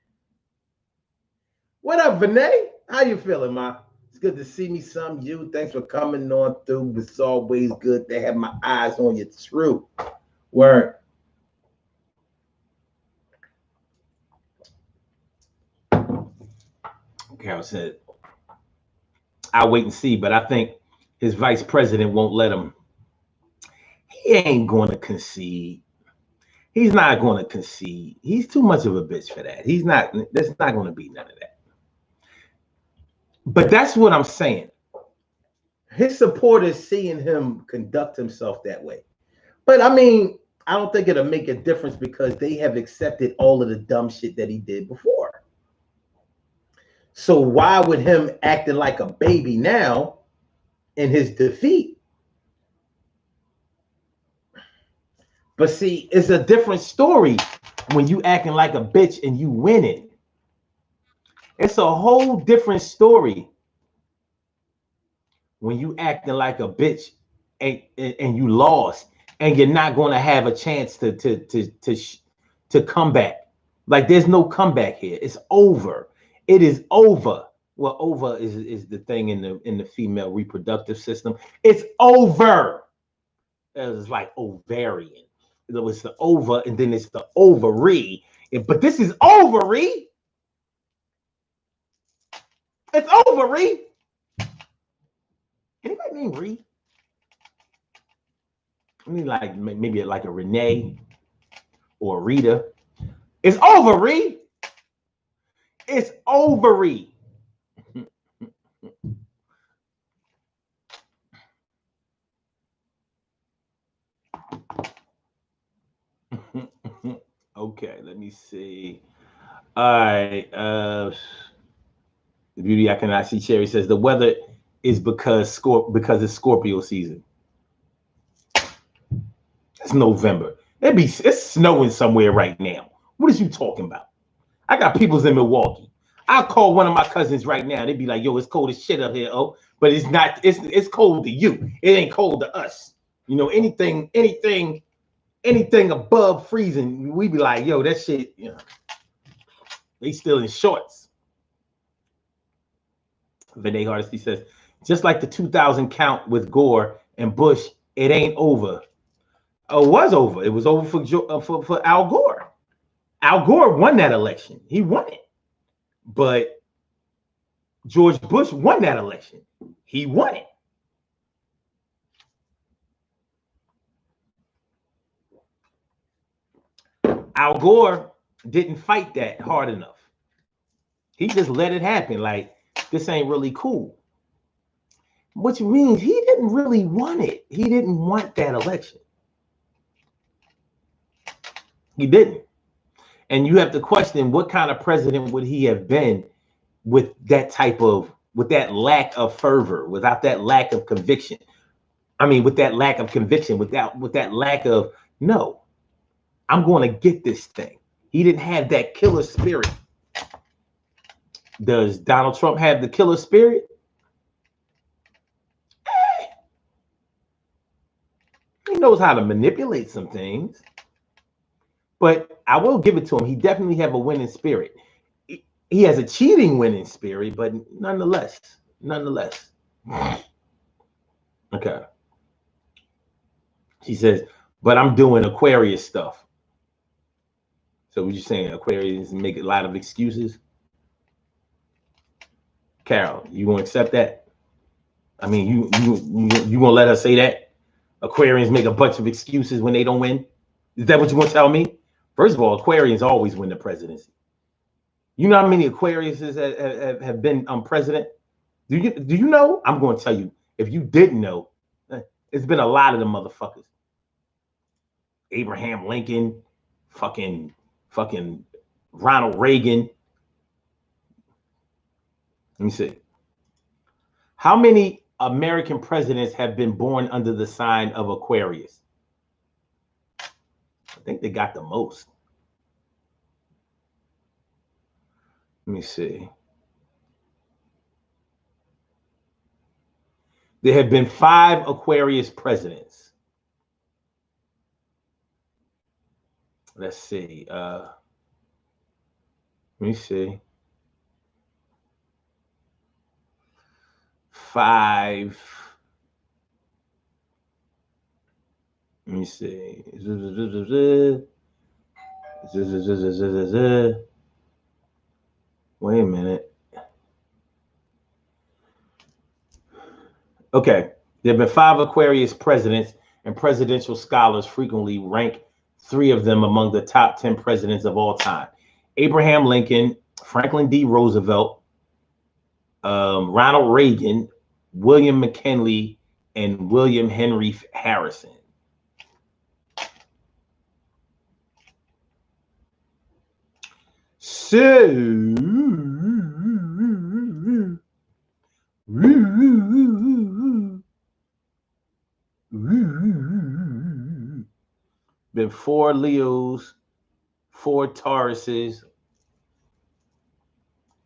A: What up, Vinay? How you feeling, ma? It's good to see me, some you. Thanks for coming on through. It's always good to have my eyes on you. True. Word. Carol said, I'll wait and see, but I think his vice president won't let him. He ain't going to concede. He's not going to concede. He's too much of a bitch for that. He's not. There's not going to be none of that. But that's what I'm saying. His supporters seeing him conduct himself that way. But I mean, I don't think it'll make a difference because they have accepted all of the dumb shit that he did before. So why would him acting like a baby now in his defeat? But see, it's a different story when you acting like a bitch and you winning. It's a whole different story when you acting like a bitch and you lost and you're not going to have a chance to come back. Like there's no comeback here. It's over. It is over. Well, over is the thing in the female reproductive system. It's over. It's like ovarian. It was the over, and then it's the ovary. But this is ovary. It's ovary. Anybody named Ree? I mean, like maybe like a Renee or a Rita. It's ovary. It's ovary. Okay, let me see. All right. The beauty I cannot see. Cherry says the weather is because it's Scorpio season. It's November. It's snowing somewhere right now. What is you talking about? I got peoples in Milwaukee. I'll call one of my cousins right now. They'd be like, yo, it's cold as shit up here, oh. But it's not, it's cold to you. It ain't cold to us. You know, anything above freezing, we be like, yo, that shit, you know, they still in shorts. Vinay Hardesty says, just like the 2000 count with Gore and Bush, it ain't over. It was over. It was over for Al Gore. Al Gore won that election. He won it. But George Bush won that election. He won it. Al Gore didn't fight that hard enough. He just let it happen. Like, this ain't really cool. Which means he didn't really want it. He didn't want that election. He didn't. And you have to question what kind of president would he have been with that lack of fervor, without that lack of conviction. I mean, with that lack of conviction, with that lack of, no, I'm going to get this thing. He didn't have that killer spirit. Does Donald Trump have the killer spirit? He knows how to manipulate some things. But I will give it to him. He definitely have a winning spirit. He has a cheating winning spirit, but nonetheless. Okay. She says, but I'm doing Aquarius stuff. So what you saying? Aquarius make a lot of excuses? Carol, you gonna accept that? I mean, you gonna let her say that? Aquarians make a bunch of excuses when they don't win? Is that what you want to tell me? First of all, Aquarians always win the presidency. You know how many Aquariuses have been president? Do you know? I'm going to tell you. If you didn't know, it's been a lot of them motherfuckers. Abraham Lincoln, fucking Ronald Reagan. Let me see. How many American presidents have been born under the sign of Aquarius? I think they got the most. Let me see. There have been 5 Aquarius presidents. Let's see. Let me see. 5. Let me see. Wait a minute. Okay. There have been 5 Aquarius presidents, and presidential scholars frequently rank 3 of them among the top 10 presidents of all time: Abraham Lincoln, Franklin D. Roosevelt, Ronald Reagan, William McKinley, and William Henry Harrison. So, been 4 Leos, 4 Tauruses,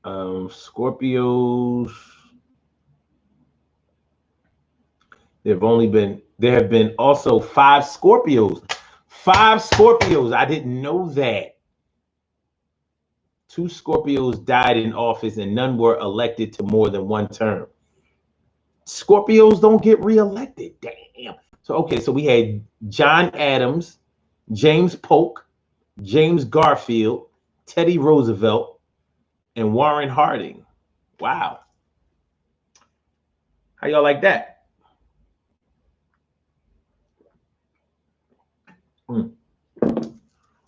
A: Scorpios. There have been also 5 Scorpios. 5 Scorpios. I didn't know that. 2 Scorpios died in office and none were elected to more than 1 term. Scorpios don't get reelected. Damn. So, okay, so we had John Adams, James Polk, James Garfield, Teddy Roosevelt, and Warren Harding. Wow. How y'all like that?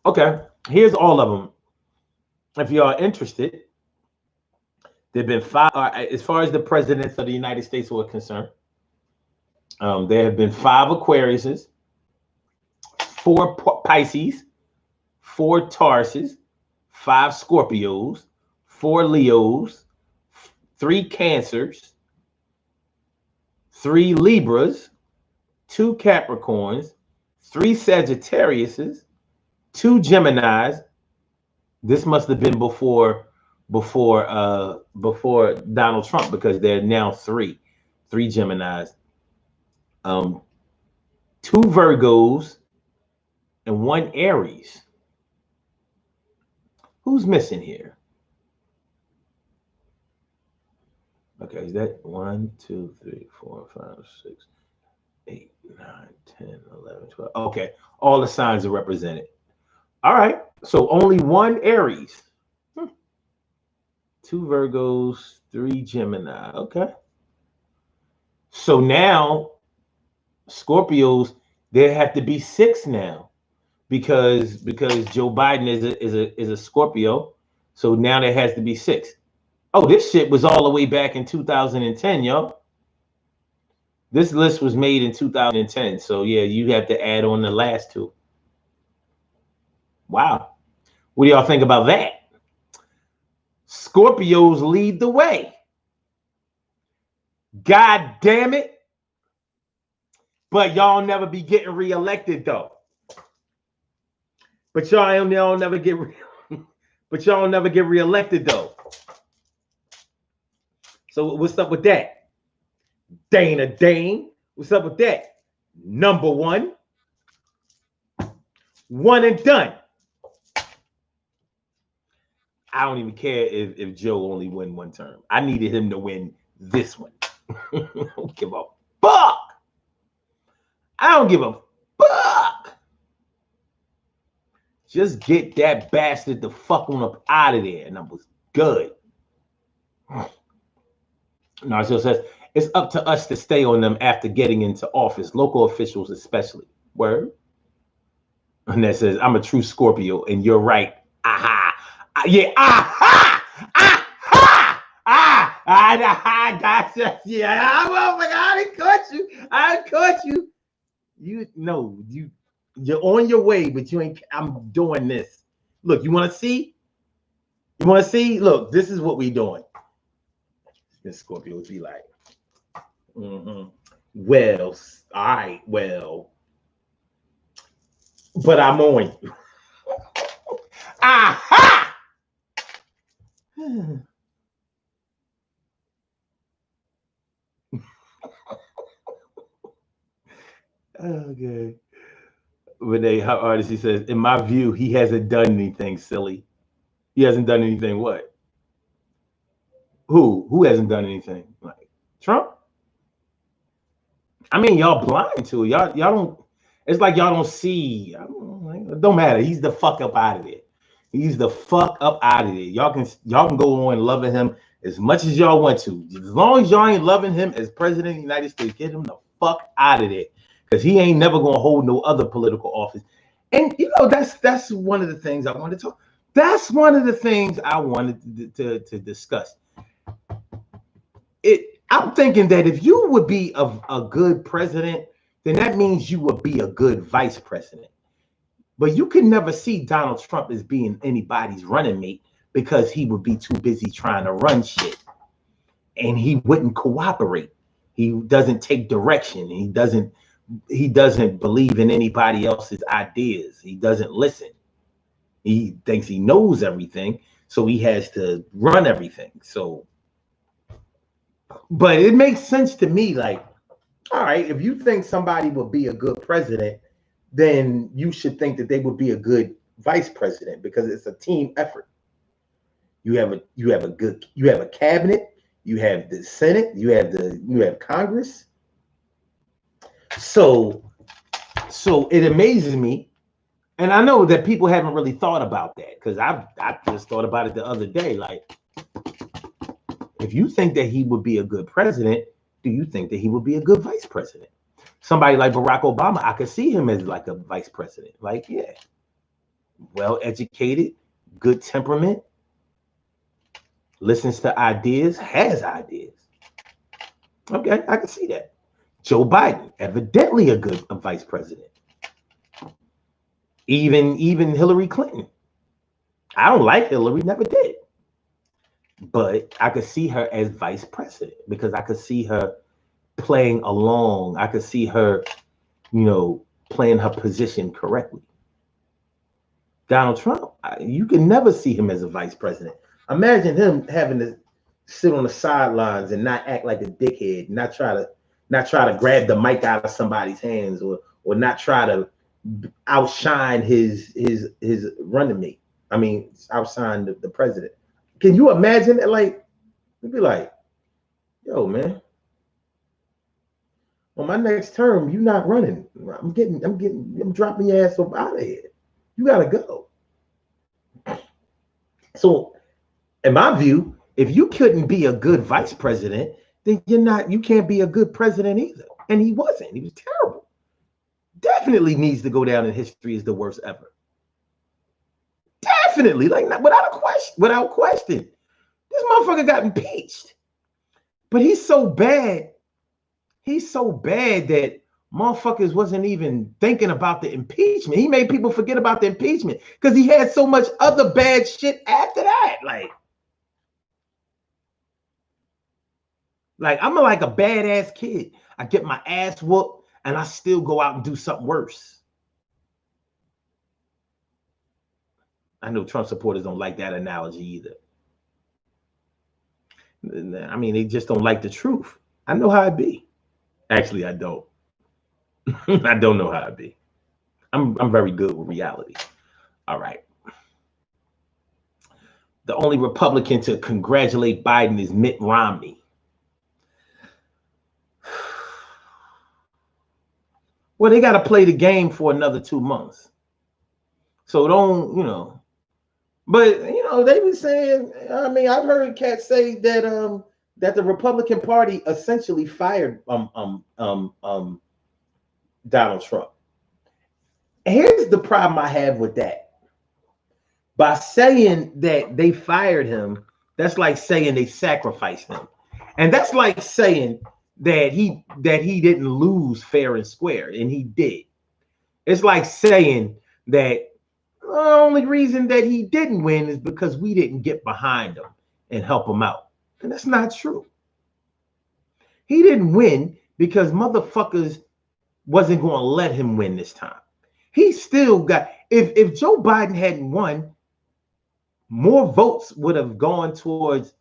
A: Okay, here's all of them. If you are interested, there have been 5, as far as the presidents of the United States were concerned, there have been 5 Aquariuses, 4 Pisces, 4 Tauruses, 5 Scorpios, 4 Leos, 3 Cancers, 3 Libras, 2 Capricorns, 3 Sagittariuses, 2 Geminis. This must have been before Donald Trump, because there are now 3 Geminis, 2 Virgos, and 1 Aries. Who's missing here? Okay, is that 1, 2, 3, 4, 5, 6, 8, 9, 10, 11, 12. Okay, all the signs are represented. All right, so only 1 Aries, 2 Virgos, 3 Gemini. Okay, so now Scorpios, there have to be 6 now, because Joe Biden is a Scorpio, so now there has to be 6. Oh, this shit was all the way back in 2010, yo. This list was made in 2010, so yeah, you have to add on the last 2. Wow. What do y'all think about that? Scorpios lead the way. God damn it. But y'all never be getting reelected though. But y'all never get reelected though. So what's up with that? Dana Dane, what's up with that? Number 1. 1 and done. I don't even care if Joe only win 1 term. I needed him to win this one. I don't give a fuck. I don't give a fuck. Just get that bastard the fuck on up out of there, and I was good. Narciso says, it's up to us to stay on them after getting into office, local officials especially. Word? And that says, I'm a true Scorpio, and you're right. Aha. Yeah, aha! Aha! I gotcha. Yeah, I didn't cut you. You're on your way, but you ain't. I'm doing this. Look, you want to see? Look, this is what we doing. This Scorpio would be like.
B: Well, all right, well, but I'm on you. Aha! Okay. Renee, how artist, he says, in my view, he hasn't done anything silly. He hasn't done anything what? Who hasn't done anything? Like Trump? I mean, y'all blind to it. Y'all don't. It's like y'all don't see. It don't matter. He's the fuck up out of it. He's the fuck up out of it. Y'all can go on loving him as much as y'all want to. As long as y'all ain't loving him as president of the United States, get him the fuck out of it. Because he ain't never gonna hold no other political office. And you know, that's one of the things I wanted to talk. That's one of the things I wanted to discuss. I'm thinking that if you would be a good president, then that means you would be a good vice president. But you can never see Donald Trump as being anybody's running mate because he would be too busy trying to run shit. And he wouldn't cooperate. He doesn't take direction. He doesn't believe in anybody else's ideas. He doesn't listen. He thinks he knows everything, so he has to run everything. So, but it makes sense to me, like, all right, if you think somebody would be a good president, then you should think that they would be a good vice president because it's a team effort. You have a cabinet, you have the Senate, you have Congress. So it amazes me, and I know that people haven't really thought about that because I just thought about it the other day. Like, if you think that he would be a good president, do you think that he would be a good vice president? Somebody like Barack Obama, I could see him as like a vice president. Like, yeah, well-educated, good temperament, listens to ideas, has ideas. Okay, I can see that. Joe Biden, evidently a good vice president. Even Hillary Clinton. I don't like Hillary, never did. But I could see her as vice president because I could see her playing along. I could see her, playing her position correctly. Donald Trump, you can never see him as a vice president. Imagine him having to sit on the sidelines and not act like a dickhead, not try to grab the mic out of somebody's hands or not try to outshine his running mate. I mean, outshine the president. Can you imagine that? Like, it'd be like, yo, man, on my next term, you're not running. I'm dropping your ass up out of here. You gotta go. So, in my view, if you couldn't be a good vice president, then you can't be a good president either. And he wasn't. He was terrible. Definitely needs to go down in history as the worst ever. Definitely, like, without question. This motherfucker got impeached. But he's so bad that motherfuckers wasn't even thinking about the impeachment. He made people forget about the impeachment because he had so much other bad shit after that. Like I'm like a badass kid. I get my ass whooped and I still go out and do something worse. I know Trump supporters don't like that analogy either. I mean, they just don't like the truth. I know how it be. Actually, I don't. I don't know how it be. I'm very good with reality. All right. The only Republican to congratulate Biden is Mitt Romney. Well, they got to play the game for another 2 months. So don't, but they been saying, I mean, I've heard cats say that that the Republican Party essentially fired Donald Trump. Here's the problem I have with that. By saying that they fired him, that's like saying they sacrificed him. And that's like saying that he didn't lose fair and square, and he did. It's like saying that the only reason that he didn't win is because we didn't get behind him and help him out. And that's not true. He didn't win because motherfuckers wasn't going to let him win this time. He still got, if Joe Biden hadn't won, more votes would have gone towards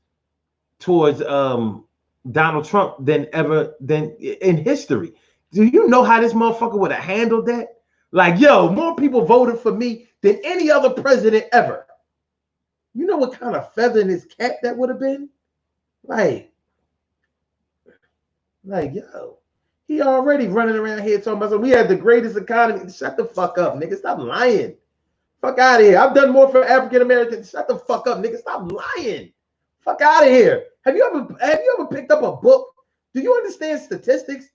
B: Donald Trump than in history. Do you know how this motherfucker would have handled that? Like, yo, more people voted for me than any other president ever. You know what kind of feather in his cap that would have been? Like, yo, he already running around here talking about, we had the greatest economy. Shut the fuck up, nigga. Stop lying. Fuck out of here. I've done more for African Americans. Shut the fuck up, nigga. Stop lying. Fuck out of here. Have you ever picked up a book? Do you understand statistics?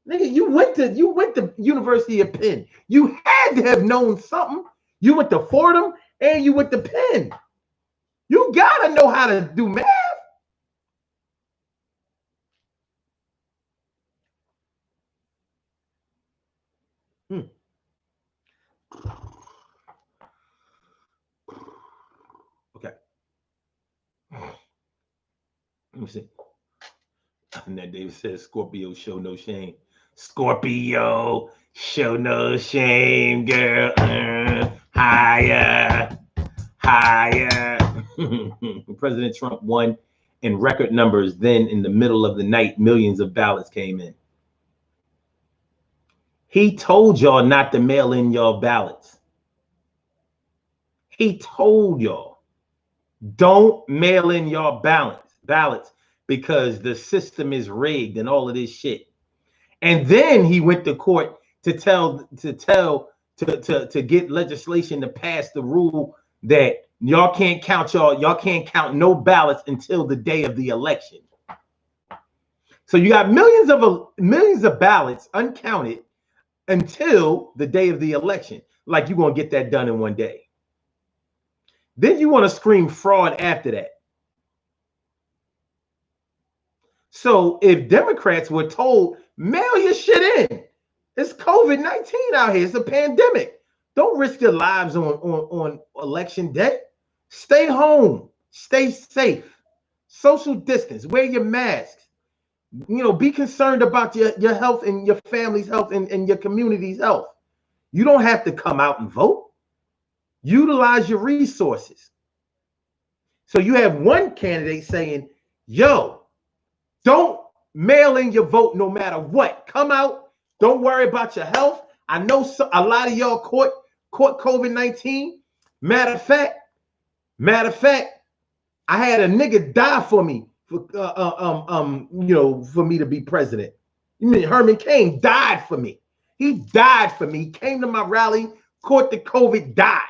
B: Nigga, you went to University of Penn. You had to have known something. You went to Fordham and you went to Penn. You gotta know how to do math. Okay. Let me see. And that David says, Scorpio show no shame. Scorpio show no shame, girl. Higher. President Trump won in record numbers. Then in the middle of the night, millions of ballots came in. He told y'all not to mail in your ballots. He told y'all, don't mail in your ballots because the system is rigged and all of this shit. And then he went to court to get legislation to pass the rule that y'all can't count no ballots until the day of the election. So you got millions of ballots uncounted until the day of the election. Like you're gonna get that done in one day. Then you want to scream fraud after that. So if Democrats were told, mail your shit in. It's COVID-19 out here. It's a pandemic. Don't risk your lives on election day. Stay home. Stay safe. Social distance. Wear your masks. You know, be concerned about your health and your family's health and your community's health. You don't have to come out and vote. Utilize your resources. So you have one candidate saying, yo, don't mail in your vote no matter what. Come out. Don't worry about your health. I know a lot of y'all caught COVID-19. Matter of fact, I had a nigga die for me for me to be president. You mean Herman Cain died for me. He died for me. He came to my rally, caught the COVID, died.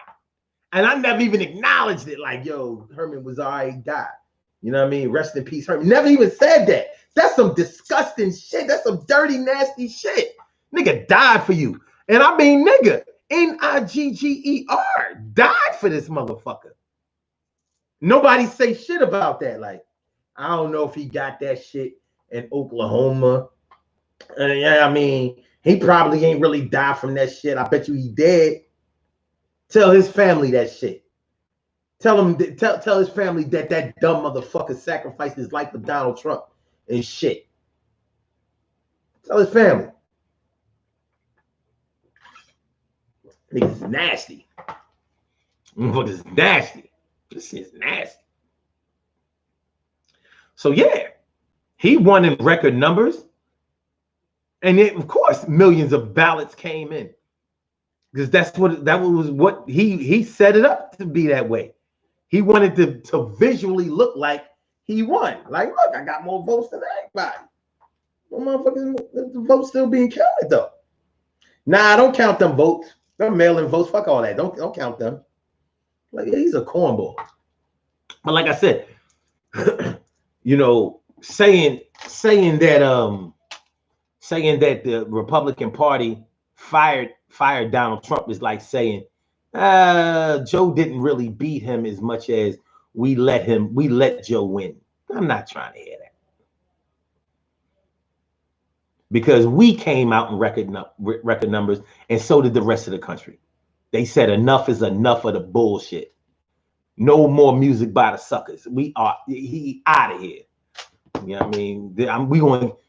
B: And I never even acknowledged it. Like, yo, Herman was already died. You know what I mean? Rest in peace, Herman. Never even said that. That's some disgusting shit. That's some dirty, nasty shit. Nigga died for you. And I mean, nigga, Nigger, died for this motherfucker. Nobody say shit about that. Like, I don't know if he got that shit in Oklahoma. Yeah, I mean, he probably ain't really died from that shit. I bet you he dead. Tell his family that shit. Tell his family that dumb motherfucker sacrificed his life for Donald Trump and shit. Tell his family. Niggas nasty. Motherfuckers nasty. This shit's nasty. So yeah, he won in record numbers. And then, of course, millions of ballots came in. Because that was what he set it up to be that way. He wanted to visually look like he won. Like, look, I got more votes than everybody. Well, motherfuckers, the votes still being counted though. Nah, don't count them votes. Them mail-in votes. Fuck all that. Don't count them. Like, he's a cornball. But like I said, you know, saying that the Republican Party fired Donald Trump is like saying Joe didn't really beat him as much as we let Joe win. I'm not trying to hear that. Because we came out in record numbers, and so did the rest of the country. They said enough is enough of the bullshit. No more music by the suckers. He out of here. You know what I mean?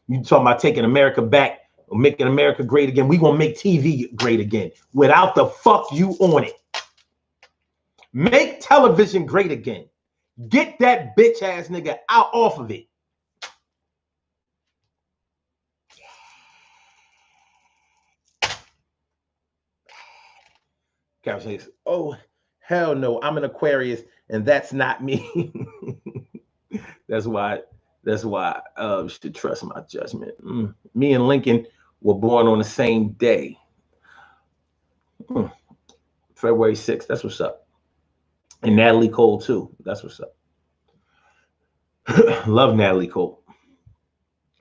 B: You talking about taking America back or making America great again. We gonna make TV great again without the fuck you on it. Make television great again. Get that bitch ass nigga out off of it. Carol says, oh, hell no, I'm an Aquarius and that's not me. That's why you should trust my judgment. Me and Lincoln were born on the same day. February 6th, that's what's up. And Natalie Cole too, that's what's up. Love Natalie Cole.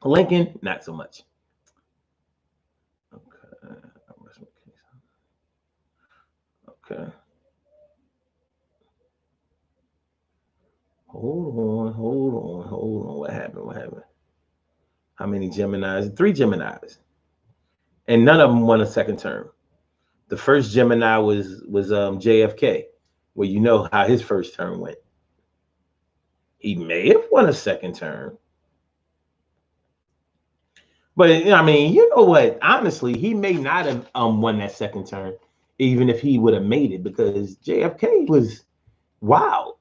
B: Lincoln, not so much. Okay. Hold on. What happened? How many Geminis? 3 Geminis. And none of them won a second term. The first Gemini was JFK, where you know how his first term went. He may have won a second term. But I mean, you know what? Honestly, he may not have won that second term, even if he would have made it, because JFK was wild.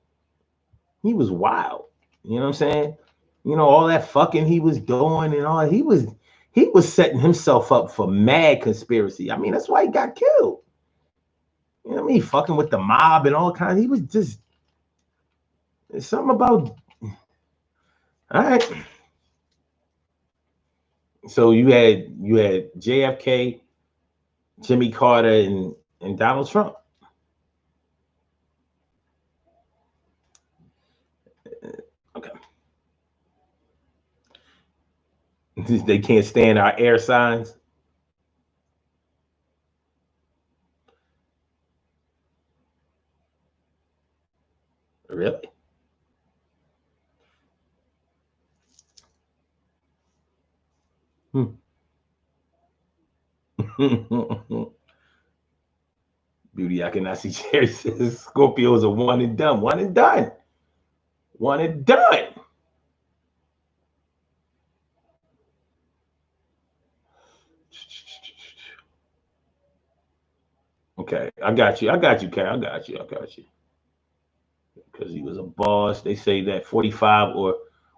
B: He was wild. You know what I'm saying? You know, all that fucking he was doing and all, he was setting himself up for mad conspiracy. I mean, that's why he got killed. You know what I mean? Fucking with the mob and all kinds. He was just, there's something about, all right. So you had JFK, Jimmy Carter, and Donald Trump. Okay. They can't stand our air signs. Really? Beauty, I cannot see Jerry says Scorpios are one and done. One and done. Okay, I got you, Kat. I got you. Because he was a boss. They say that 45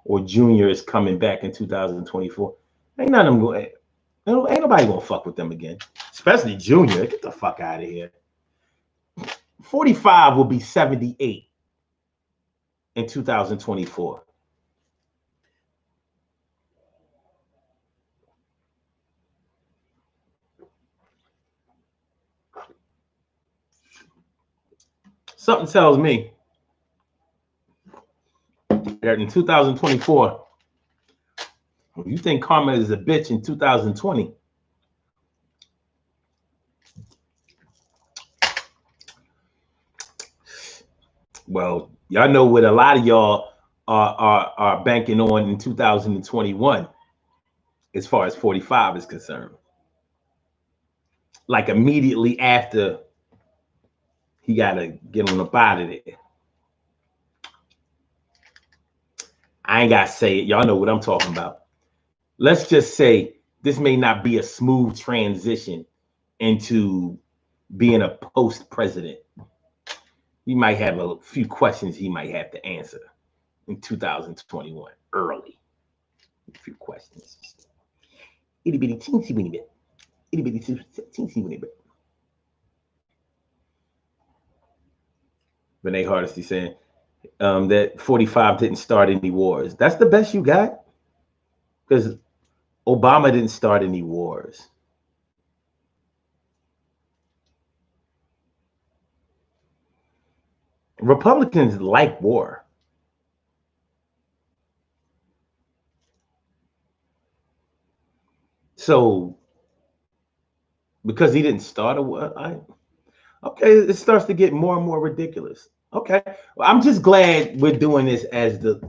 B: or junior is coming back in 2024. Ain't none of them going. Ain't nobody gonna fuck with them again. Especially junior. Get the fuck out of here. 45 will be 78 in 2024. Something tells me that in 2024, if you think karma is a bitch in 2020, well, y'all know what a lot of y'all are banking on in 2021 as far as 45 is concerned. Like immediately after he got to get on up out of there. I ain't got to say it. Y'all know what I'm talking about. Let's just say this may not be a smooth transition into being a post-president. He might have a few questions he might have to answer in 2021, early. A few questions. Itty bitty teensy weeny bit. Itty bitty teensy weeny bit. Renee Hardesty saying that 45 didn't start any wars. That's the best you got? Because Obama didn't start any wars. Republicans like war. So, because he didn't start a war, okay, it starts to get more and more ridiculous. Okay, well, I'm just glad we're doing this as the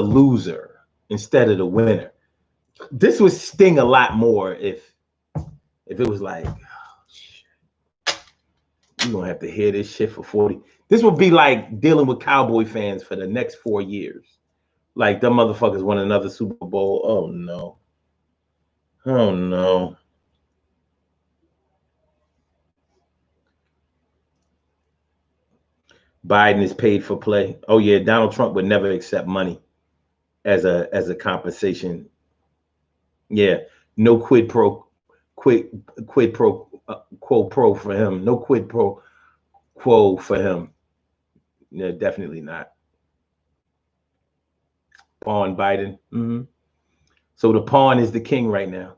B: loser instead of the winner. This would sting a lot more if it was like, oh, shit, you're gonna have to hear this shit for 40. This would be like dealing with Cowboy fans for the next 4 years. Like them motherfuckers won another Super Bowl. Oh no. Oh no. Biden is paid for play. Oh yeah, Donald Trump would never accept money as a compensation. Yeah, no quid pro quo pro for him. No quid pro quo for him. Yeah, definitely not. Pawn Biden. So the pawn is the king right now.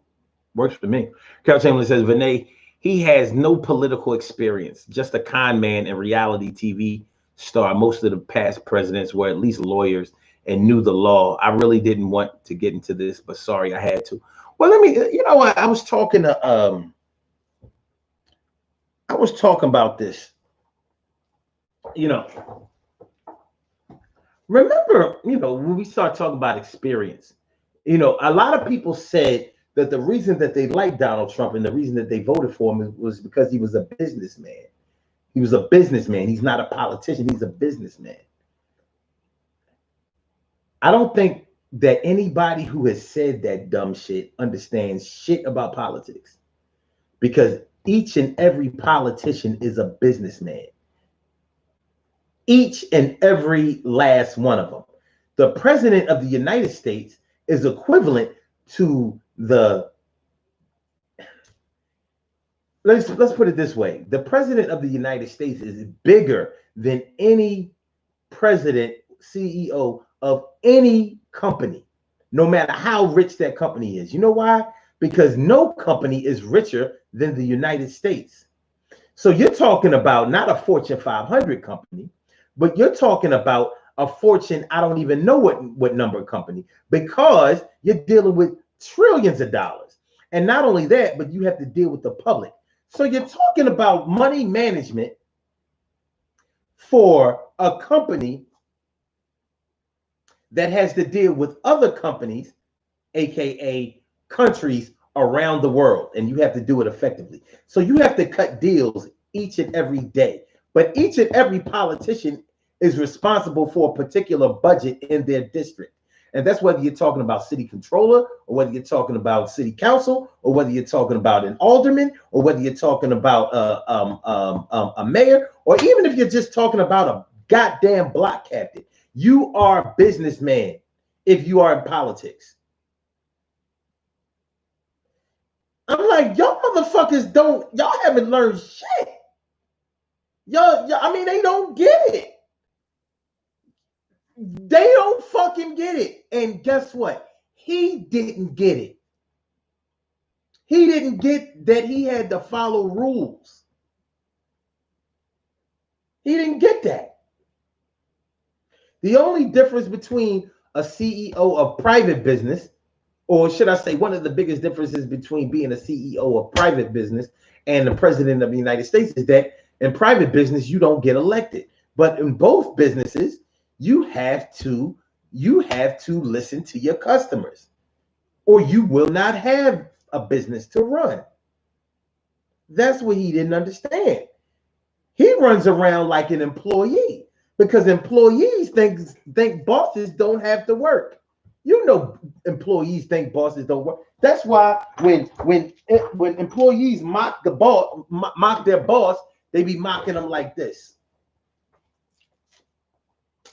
B: Works for me. Carol Chamberlain says, Vinay, he has no political experience, just a con man and reality TV star. Most of the past presidents were at least lawyers and knew the law. I really didn't want to get into this, but sorry, I had to. Well, let me, you know what? I was talking about this. You know, remember, when we start talking about experience, a lot of people said that the reason that they liked Donald Trump and the reason that they voted for him was because he was a businessman. He was a businessman. He's not a politician. He's a businessman. I don't think that anybody who has said that dumb shit understands shit about politics, because each and every politician is a businessman. Each and every last one of them. The president of the United States is equivalent to let's put it this way. The president of the United States is bigger than any president, CEO of any company, no matter how rich that company is. You know why? Because no company is richer than the United States. So you're talking about not a Fortune 500 company, but you're talking about a Fortune, I don't even know what number company, because you're dealing with trillions of dollars. And not only that, but you have to deal with the public. So you're talking about money management for a company that has to deal with other companies, aka countries around the world, and you have to do it effectively. So you have to cut deals each and every day. But each and every politician is responsible for a particular budget in their district. And that's whether you're talking about city controller, or whether you're talking about city council, or whether you're talking about an alderman, or whether you're talking about a mayor, or even if you're just talking about a goddamn block captain. You are a businessman if you are in politics. I'm like, y'all motherfuckers y'all haven't learned shit. Y'all, I mean, they don't get it. They don't fucking get it. And guess what? He didn't get it. He didn't get that he had to follow rules. He didn't get that. The only difference between a CEO of private business, or should I say one of the biggest differences between being a CEO of private business and the president of the United States, is that in private business, you don't get elected. But in both businesses, you have to listen to your customers, or you will not have a business to run. That's what he didn't understand. He runs around like an employee, because employees think bosses don't have to work. Employees think bosses don't work. That's why when employees mock their boss, they be mocking them like this.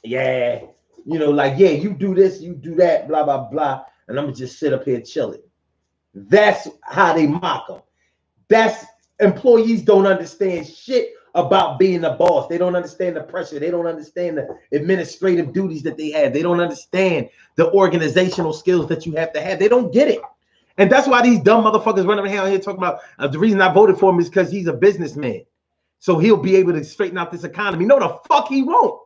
B: Yeah, yeah, you do this, you do that, blah blah blah, and I'm gonna just sit up here chilling. That's how they mock them. Employees don't understand shit about being a boss. They don't understand the pressure. They don't understand the administrative duties that they have. They don't understand the organizational skills that you have to have. They don't get it. And that's why these dumb motherfuckers running around here talking about the reason I voted for him is because he's a businessman. So he'll be able to straighten out this economy. No, the fuck he won't.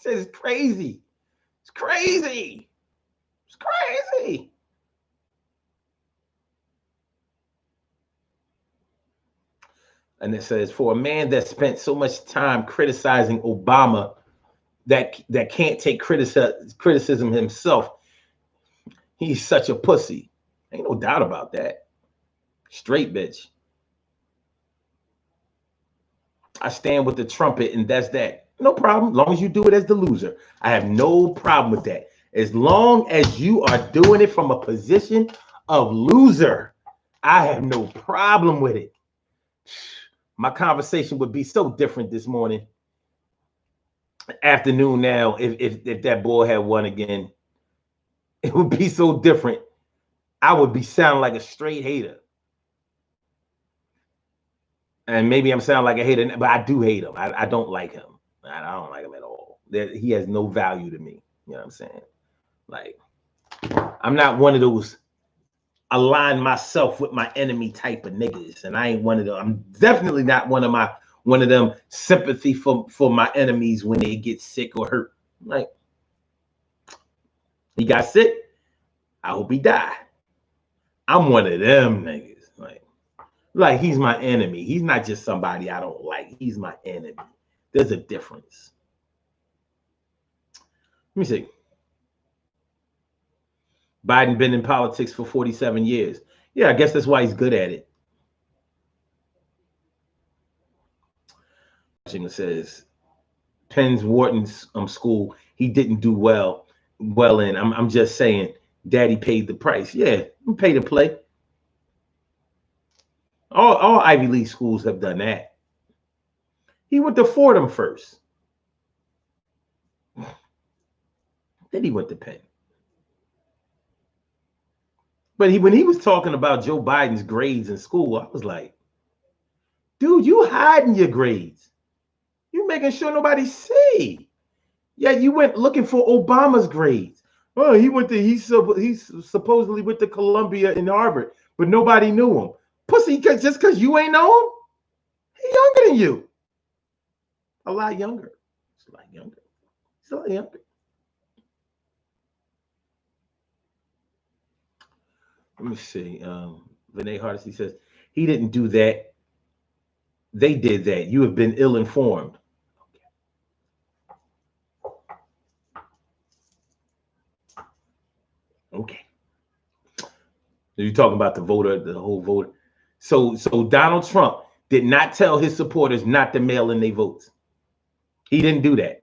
B: It's crazy. It's crazy. It's crazy. And it says, for a man that spent so much time criticizing Obama that can't take criticism himself, he's such a pussy. Ain't no doubt about that. Straight bitch. I stand with the trumpet, and that's that. No problem. As long as you do it as the loser, I have no problem with that. As long as you are doing it from a position of loser, I have no problem with it. My conversation would be so different this morning, afternoon now, if that boy had won again. It would be so different. I would be sounding like a straight hater. And maybe I'm sounding like a hater, but I do hate him. I don't like him. I don't like him at all. He has no value to me. You know what I'm saying? Like, I'm not one of those align myself with my enemy type of niggas. And I ain't one of them. I'm definitely not one of them sympathy for my enemies when they get sick or hurt. Like, he got sick. I hope he died. I'm one of them niggas. Like he's my enemy. He's not just somebody I don't like. He's my enemy. There's a difference. Let me see. Biden been in politics for 47 years. Yeah, I guess that's why he's good at it. It says Penn's Wharton's school, he didn't do well in. I'm just saying, Daddy paid the price. Yeah, he paid to play. All Ivy League schools have done that. He went to Fordham first. Then he went to Penn. But when he was talking about Joe Biden's grades in school, I was like, dude, you hiding your grades. You making sure nobody see. Yeah, you went looking for Obama's grades. Oh, he's supposedly went to Columbia and Harvard, but nobody knew him. Pussy, just because you ain't know him? He's younger than you. A lot younger. He's a lot younger. He's a lot younger. Let me see. Vinay Hardesty says, he didn't do that. They did that. You have been ill-informed. Okay. You're talking about the whole voter. So Donald Trump did not tell his supporters not to mail in their votes. He didn't do that.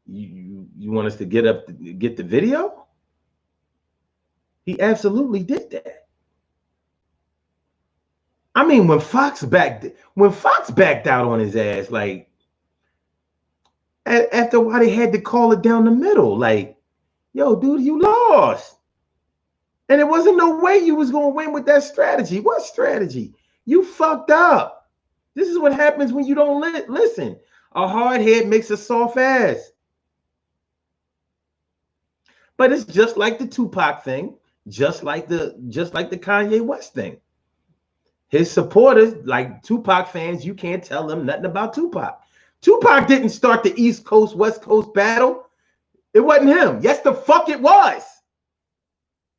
B: You want us to get the video? He absolutely did that. I mean, when Fox backed out on his ass, like after a while they had to call it down the middle, like, yo, dude, you lost. And there wasn't no way you was going to win with that strategy. What strategy? You fucked up. This is what happens when you don't listen. A hard head makes a soft ass. But it's just like the Tupac thing, just like the Kanye West thing. His supporters, like Tupac fans, you can't tell them nothing about Tupac. Tupac didn't start the East Coast, West Coast battle. It wasn't him. Yes, the fuck it was.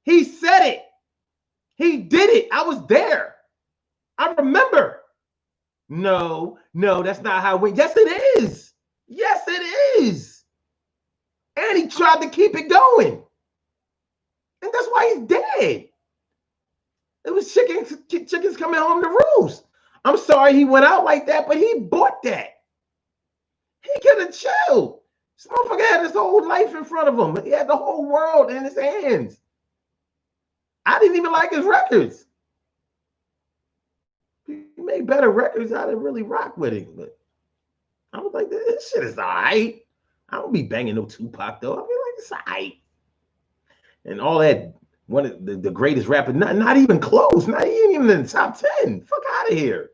B: He said it. He did it. I was there. I remember. No, that's not how it went. Yes, it is. Yes, it is. And he tried to keep it going. And that's why he's dead. It was chickens coming home to roost. I'm sorry he went out like that, but he bought that. He could have chilled. This motherfucker had his whole life in front of him. He had the whole world in his hands. I didn't even like his records. He made better records. I didn't really rock with him, but I was like, this shit is all right. I don't be banging no Tupac though. I be like, it's all right. And all that, one of the greatest rapper, not even close, not even in the top 10. Fuck out of here.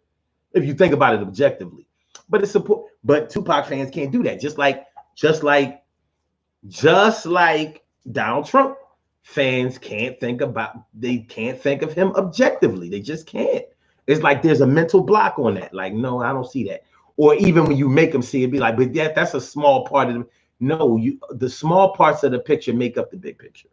B: If you think about it objectively. But Tupac fans can't do that. Just like Donald Trump fans can't think of him objectively. They just can't. It's like there's a mental block on that. Like, no, I don't see that. Or even when you make them see it, be like, but that's a small part of it. No, the small parts of the picture make up the big picture.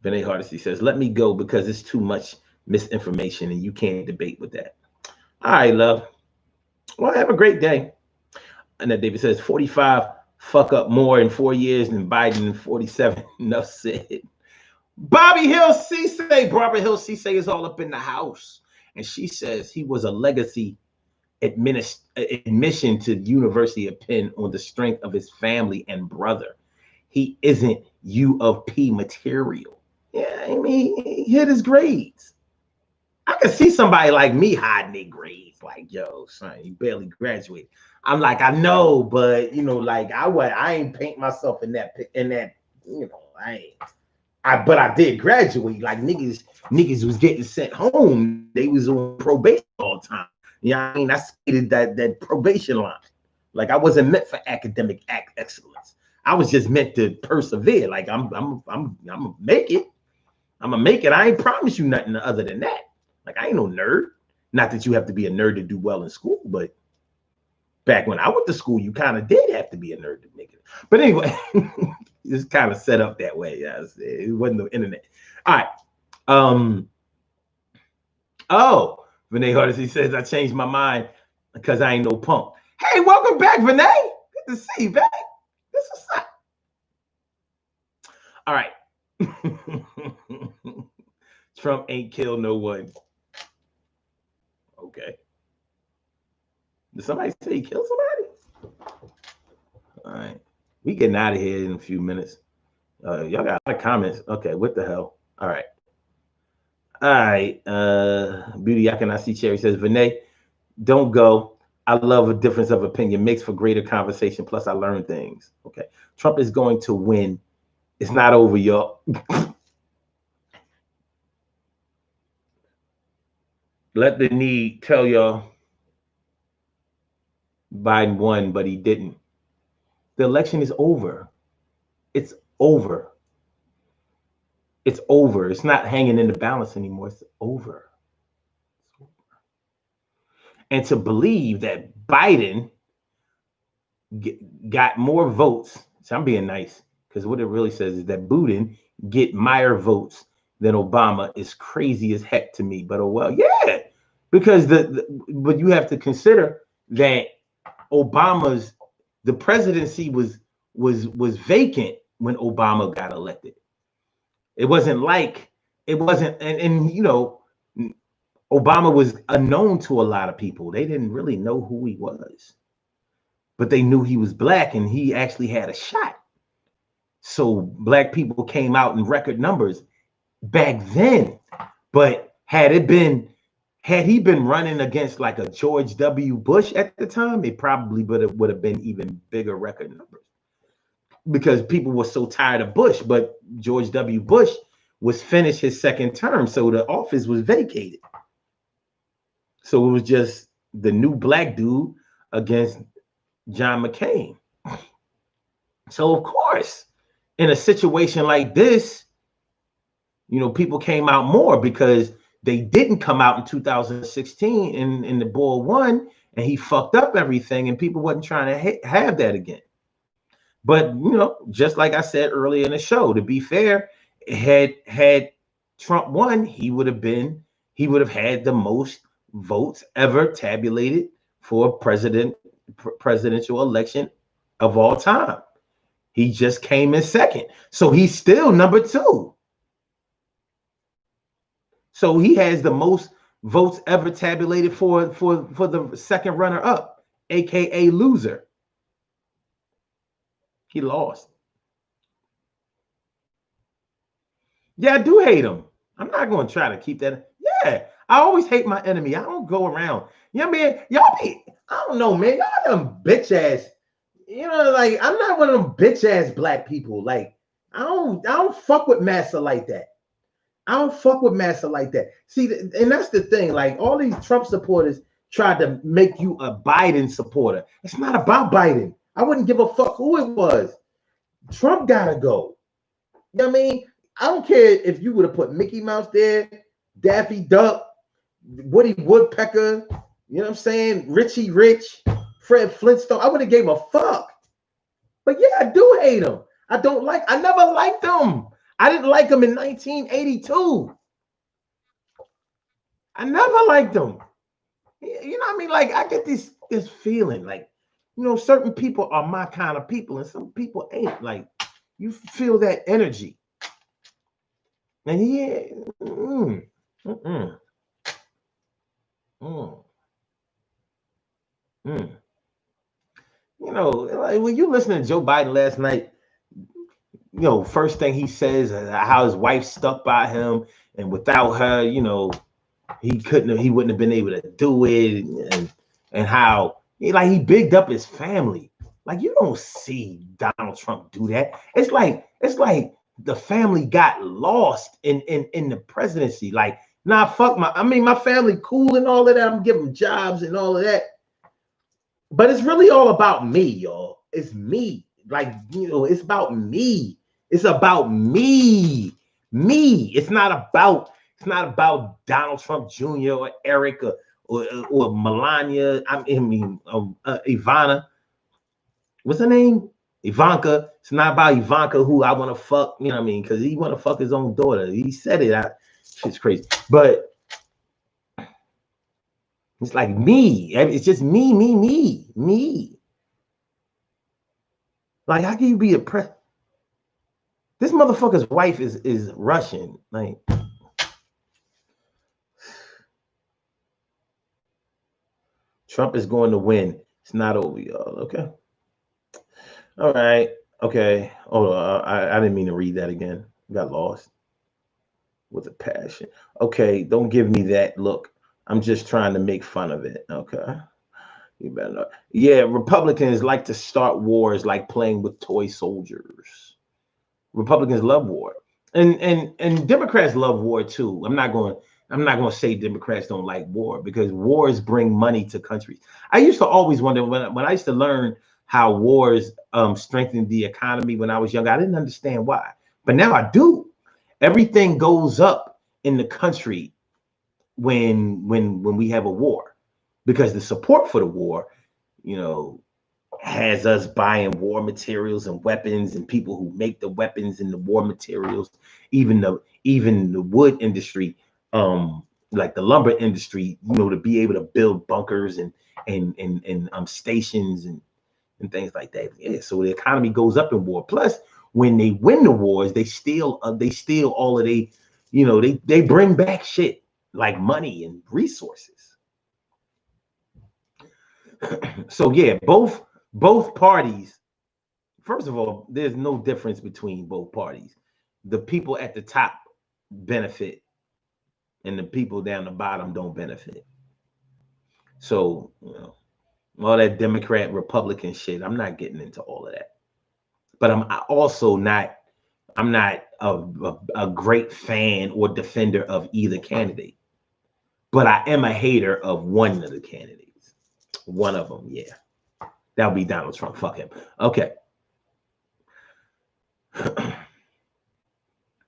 B: Vinay Hardesty says, let me go because it's too much misinformation and you can't debate with that. All right, love. Well, have a great day. And then David says, 45 fuck up more in 4 years than Biden in 47. Enough said. Bobby Hill Cisse, Barbara Hill Cisse is all up in the house. And she says he was a legacy admission to the University of Penn on the strength of his family and brother. He isn't U of P material. Yeah, I mean, he hit his grades. I can see somebody like me hiding their grades. Like, yo, son, you barely graduated. I'm like, I know, but you know, like I ain't paint myself in that, you know, but I did graduate. Like niggas was getting sent home. They was on probation all the time. You know what I mean? I skated that probation line. Like I wasn't meant for academic excellence. I was just meant to persevere. Like I'm gonna make it. I'm gonna make it. I ain't promise you nothing other than that. Like I ain't no nerd. Not that you have to be a nerd to do well in school, but back when I went to school, you kind of did have to be a nerd to make it. But anyway, it's kind of set up that way. Yes, it wasn't the internet. All right. Oh, Vinay Hardesty says I changed my mind because I ain't no punk. Hey, welcome back, Vinay. Good to see you back. This is up. All right. Trump ain't killed no one. Okay. Did somebody say he killed somebody? All right. We getting out of here in a few minutes. Y'all got a lot of comments. Okay, what the hell? All right. All right. Beauty, I cannot see Cherry says, Vinay, don't go. I love a difference of opinion. Makes for greater conversation. Plus, I learn things. Okay. Trump is going to win. It's not over, y'all. Let the need tell y'all Biden won, but he didn't. The election is over. It's over. It's over. It's not hanging in the balance anymore. It's over. And to believe that Biden got more votes, so I'm being nice, because what it really says is that Biden get Meyer votes than Obama is crazy as heck to me. But oh well, yeah, because but you have to consider that the presidency was vacant when Obama got elected. It wasn't, and you know, Obama was unknown to a lot of people. They didn't really know who he was, but they knew he was black and he actually had a shot. So black people came out in record numbers back then. But had he been running against like a George W. Bush at the time, it probably would have been even bigger record numbers, because people were so tired of Bush. But George W. Bush was finished his second term, so the office was vacated. So it was just the new black dude against John McCain. So of course, in a situation like this, you know, people came out more because they didn't come out in 2016 in the boy won and he fucked up everything, and people wasn't trying to have that again. But you know, just like I said earlier in the show, to be fair, had Trump won, he would have had the most votes ever tabulated for a presidential election of all time. He just came in second, so he's still number 2. So he has the most votes ever tabulated for the second runner up, aka loser. He lost. Yeah, I do hate him. I'm not going to try to keep that. Yeah, I always hate my enemy. I don't go around. You know what I mean? Y'all be, I don't know, man. Y'all them bitch ass. You know, like I'm not one of them bitch ass black people. Like I don't fuck with Massa like that. I don't fuck with Massa like that. See, and that's the thing. Like all these Trump supporters tried to make you a Biden supporter. It's not about Biden. I wouldn't give a fuck who it was. Trump gotta go. You know what I mean? I don't care if you would have put Mickey Mouse there, Daffy Duck, Woody Woodpecker, you know what I'm saying? Richie Rich, Fred Flintstone. I would have gave a fuck. But yeah, I do hate him. I never liked him. I didn't like him in 1982. I never liked him. You know what I mean? Like I get this feeling like You know, certain people are my kind of people, and some people ain't. Like, you feel that energy. And he, mm, mm, mm, mm. You know, like when you listen to Joe Biden last night, you know, first thing he says is how his wife stuck by him, and without her, you know, he wouldn't have been able to do it, and how he bigged up his family. Like, you don't see Donald Trump do that. It's like the family got lost in the presidency. Like, nah, fuck my family cool and all of that. I'm giving them jobs and all of that. But it's really all about me, y'all. It's me. Like, you know, it's about me. It's about me. Me. It's not about Donald Trump Jr. or Eric or Melania. I mean, Ivana. What's her name? Ivanka. It's not about Ivanka who I want to fuck. You know what I mean? Because he want to fuck his own daughter. He said it. Shit's crazy. But it's like me. It's just me. Like, how can you be a This motherfucker's wife is Russian. Like, Trump is going to win. It's not over, y'all. Okay. All right. Okay. Oh, I didn't mean to read that again. Got lost with a passion. Okay. Don't give me that look. I'm just trying to make fun of it. Okay. You better not. Yeah. Republicans like to start wars like playing with toy soldiers. Republicans love war. And Democrats love war too. I'm not going to say Democrats don't like war, because wars bring money to countries. I used to always wonder when I used to learn how wars strengthened the economy when I was young. I didn't understand why, but now I do. Everything goes up in the country when we have a war, because the support for the war, you know, has us buying war materials and weapons, and people who make the weapons and the war materials, even the wood industry, like the lumber industry, you know, to be able to build bunkers and stations and things like that. Yeah, so the economy goes up in war. Plus, when they win the wars, they steal all of they, you know, they bring back shit like money and resources. So yeah, both parties, first of all, there's no difference between both parties. The people at the top benefit and the people down the bottom don't benefit. So, you know, all that Democrat Republican shit, I'm not getting into all of that. But I'm not a great fan or defender of either candidate. But I am a hater of one of the candidates. One of them, yeah. That would be Donald Trump. Fuck him. Okay.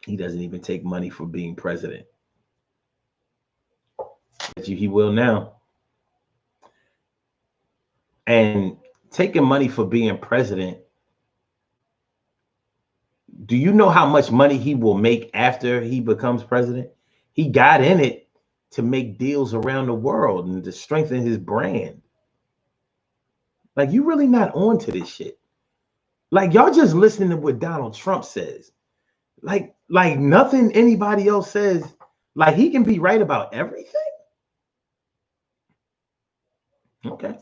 B: He doesn't even take money for being president. He will now. And taking money for being president, do you know how much money he will make after he becomes president? He got in it to make deals around the world and to strengthen his brand. Like, you really not on to this shit. Like, y'all just listening to what Donald Trump says. Like nothing anybody else says. Like, he can be right about everything. Okay.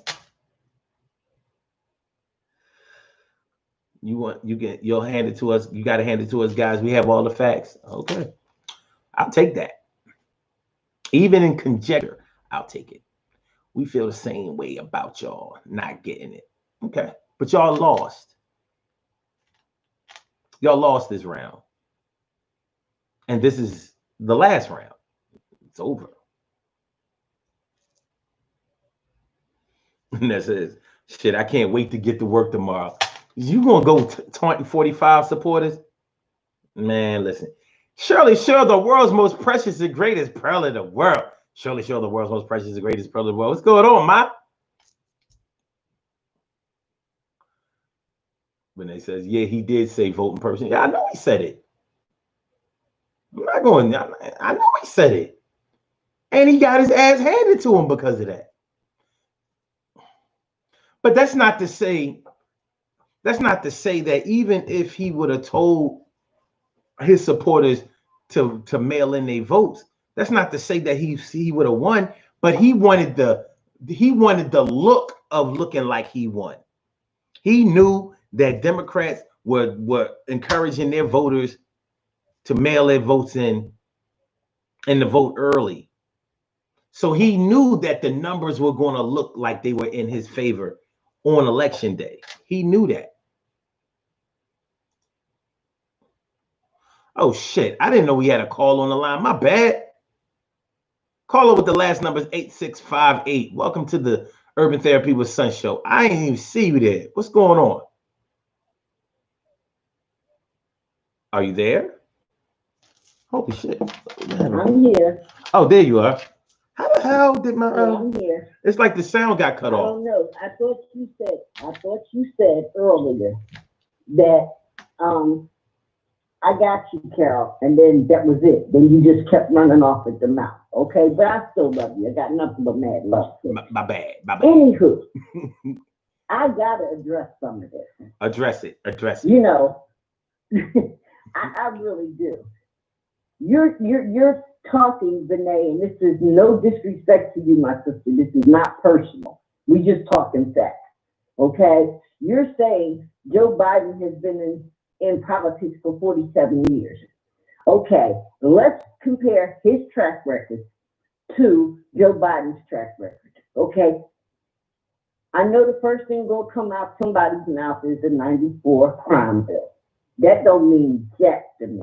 B: You'll hand it to us. You got to hand it to us, guys. We have all the facts. Okay. I'll take that. Even in conjecture, I'll take it. We feel the same way about y'all not getting it. Okay. But y'all lost. Y'all lost this round. And this is the last round. It's over. And that says, shit, I can't wait to get to work tomorrow. You gonna go 45 supporters? Man, listen. Shirley Sure, the world's most precious and greatest pearl in the world. Shirley Sure, the world's most precious and greatest pearl in the world. What's going on, Ma? When they says, yeah, he did say vote in person. Yeah, I know he said it. I'm not going. I know he said it. And he got his ass handed to him because of that. But that's not to say that even if he would have told his supporters to mail in their votes, that's not to say that he would have won. But he wanted the look of looking like he won. He knew that Democrats were encouraging their voters to mail their votes in and to vote early. So he knew that the numbers were going to look like they were in his favor on election day. He knew that. Oh shit, I didn't know we had a call on the line. My bad. Caller with the last number is 8658. Welcome to the Urban Therapy with Sun show. I ain't even see you there. What's going on? Are you there? Holy shit.
C: I'm here.
B: Oh, there you are. How the hell did my
C: I'm here.
B: It's like the sound got cut off.
C: I don't know. I thought you said earlier that I got you, Carol, and then that was it. Then you just kept running off at the mouth. Okay, but I still love you. I got nothing but mad love for you.
B: My bad.
C: Anywho, I gotta address some of this.
B: Address it.
C: You know, I really do. You're talking, Vinay, and this is no disrespect to you, my sister. This is not personal. We just talking facts. Okay? You're saying Joe Biden has been in politics for 47 years. Okay, let's compare his track record to Joe Biden's track record. Okay? I know the first thing gonna come out somebody's mouth is the 94 crime bill. That don't mean jack to me.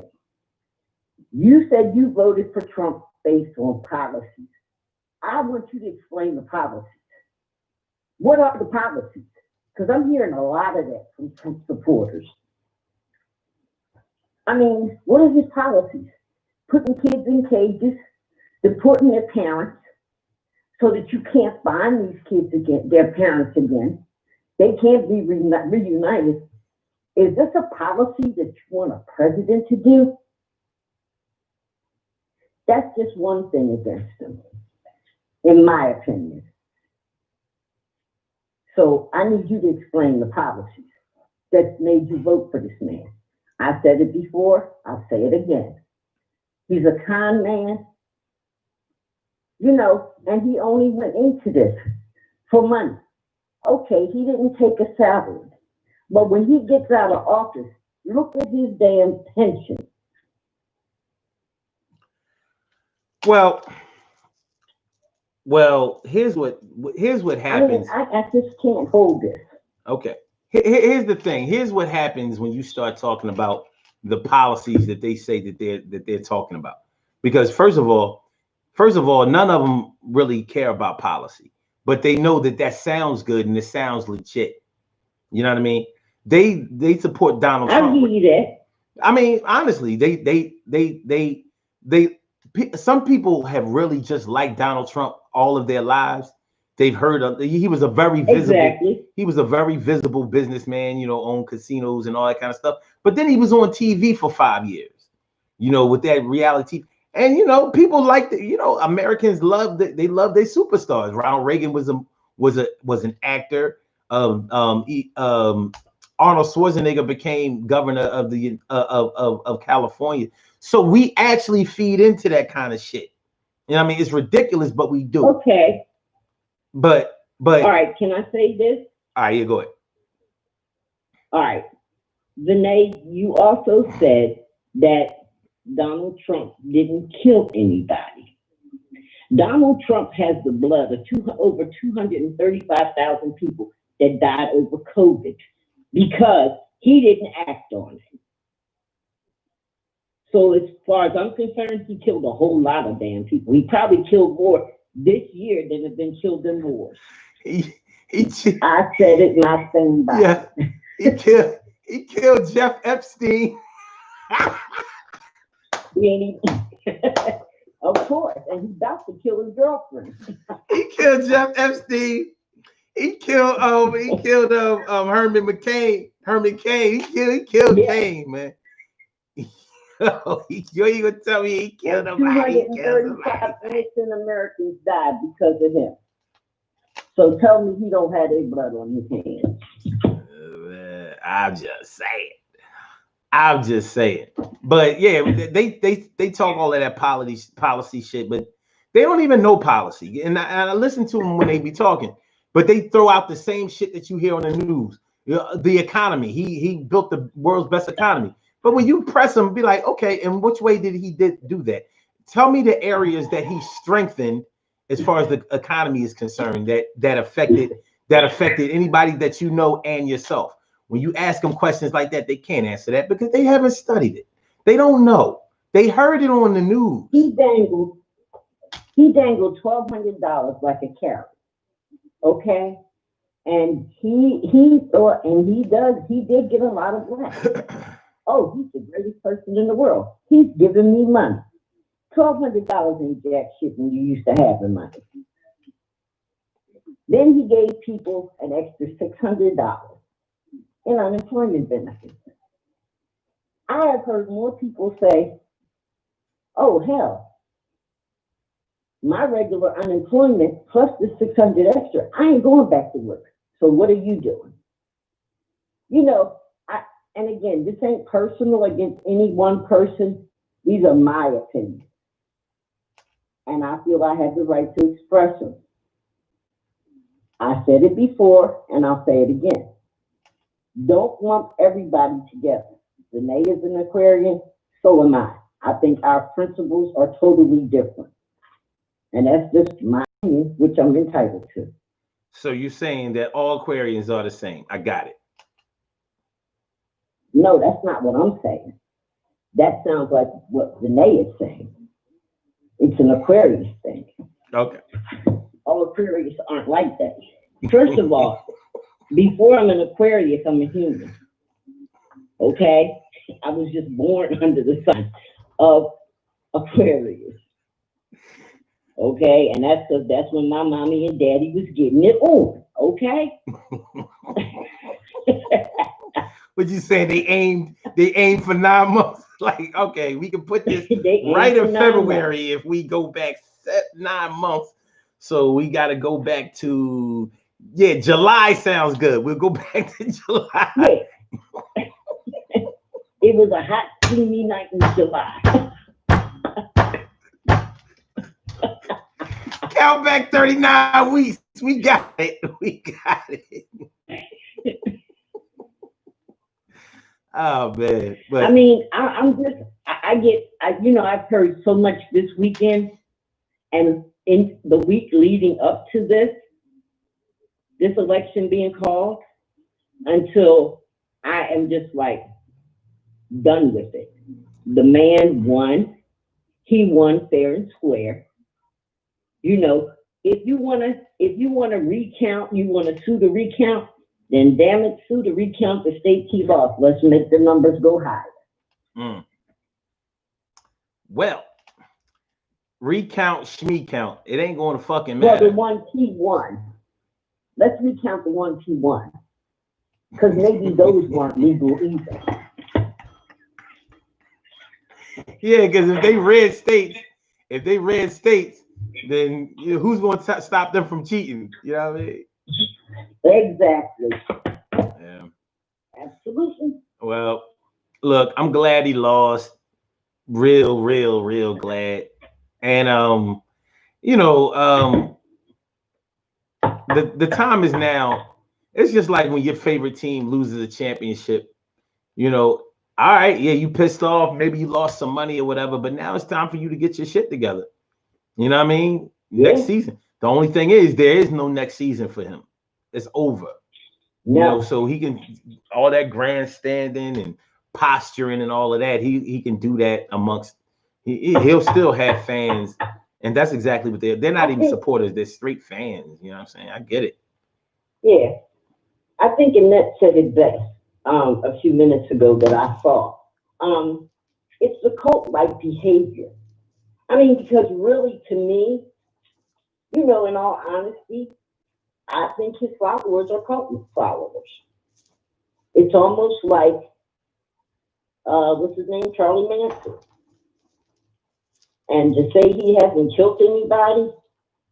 C: You said you voted for Trump based on policies. I want you to explain the policies. What are the policies? Because I'm hearing a lot of that from Trump supporters. I mean, what are his policies? Putting kids in cages, deporting their parents so that you can't find these kids again, their parents again. They can't be reunited. Is this a policy that you want a president to do? That's just one thing against him, in my opinion. So I need you to explain the policies that made you vote for this man. I said it before, I'll say it again. He's a con man, you know, and he only went into this for money. Okay, he didn't take a salary, but when he gets out of office, look at his damn pension.
B: Well, here's what happens.
C: I mean, I just can't hold this.
B: Okay. Here's the thing. Here's what happens when you start talking about the policies that they say that they're talking about. Because first of all, none of them really care about policy, but they know that sounds good and it sounds legit. You know what I mean? They support Donald Trump.
C: I give you that.
B: I mean, honestly, some people have really just liked Donald Trump all of their lives. They've heard of he was a very visible businessman, you know, owned casinos and all that kind of stuff. But then he was on TV for 5 years, you know, with that reality. And you know, people like you know, Americans love that. They love their superstars. Ronald Reagan was an actor. Arnold Schwarzenegger became governor of the of California. So we actually feed into that kind of shit. You know what I mean? It's ridiculous, but we do.
C: Okay.
B: But
C: all right, can I say this?
B: All right, you go ahead.
C: All right. Vinay, you also said that Donald Trump didn't kill anybody. Donald Trump has the blood of over 235,000 people that died over COVID because he didn't act on it. So as far as I'm concerned, he killed a whole lot of damn people. He probably killed more this year than have been killed in wars. I said it, not saying by
B: yeah, he killed Jeff Epstein.
C: Of course, and he's about to kill his girlfriend.
B: He killed Jeff Epstein. He killed Herman McCain. Herman Cain. He killed Cain, man. You ain't gonna tell me he killed nobody.
C: 235 innocent Americans died because of him. So tell me he don't have their blood on his hands.
B: I'm just saying. I'm just saying. But yeah, they talk all of that policy shit, but they don't even know policy. And I listen to them when they be talking, but they throw out the same shit that you hear on the news. The economy. He built the world's best economy. But when you press him, be like, okay, and which way did he do that? Tell me the areas that he strengthened as far as the economy is concerned that affected anybody that you know and yourself. When you ask them questions like that, they can't answer that because they haven't studied it. They don't know. They heard it on the news.
C: He dangled $1,200 like a carrot. Okay? And he thought, and he did get a lot of black. Oh, he's the greatest person in the world. He's giving me money. $1,200 ain't jack shit when you used to have the money. Then he gave people an extra $600 in unemployment benefits. I have heard more people say, oh, hell, my regular unemployment plus the $600 extra, I ain't going back to work. So what are you doing? You know, and again, this ain't personal against any one person. These are my opinions. And I feel I have the right to express them. I said it before, and I'll say it again. Don't lump everybody together. Danae is an Aquarian, so am I. I think our principles are totally different. And that's just my opinion, which I'm entitled to.
B: So you're saying that all Aquarians are the same. I got it.
C: No, that's not what I'm saying. That sounds like what Danae is saying. It's an Aquarius thing.
B: Okay.
C: All Aquarius aren't like that. First of all, before I'm an Aquarius, I'm a human. Okay? I was just born under the sign of Aquarius. Okay? And that's when my mommy and daddy was getting it on. Okay?
B: What you saying? They aimed for 9 months. Like, okay, we can put this right in February if we go back 9 months. So we got to go back to, July sounds good. We'll go back to July.
C: Yeah. It was a hot, steamy night in July.
B: Count back 39 weeks. We got it. We got it. Oh man! But
C: I mean, I've heard so much this weekend, and in the week leading up to this election being called, until I am just like done with it. The man won. He won fair and square. You know, if you wanna recount, you wanna sue to recount. Then damn it, sue to recount the state key loss. Let's make the numbers go higher.
B: Well, recount, schmecount. It ain't going to fucking matter.
C: Well, the one he won. Let's recount the one he won. Because maybe those weren't legal either.
B: Yeah, because if they red states, then who's going to stop them from cheating? You know what I mean?
C: Exactly.
B: Yeah.
C: Absolutely.
B: Well, look, I'm glad he lost. Real glad. And the time is now. It's just like when your favorite team loses a championship. All right, you pissed off, maybe you lost some money or whatever, but now it's time for you to get your shit together. You know what I mean? Yeah. Next season. The only thing is there is no next season for him. It's over.
C: No.
B: So he can all that grandstanding and posturing and all of that. He can do that amongst. He'll still have fans, and that's exactly what they're not even supporters. They're straight fans. You know what I'm saying? I get it.
C: Yeah, I think Annette said it best a few minutes ago that I saw. It's the cult-like behavior. I mean, because really, to me, in all honesty, I think his followers are cult followers. It's almost like, what's his name, Charlie Manson. And to say he hasn't killed anybody,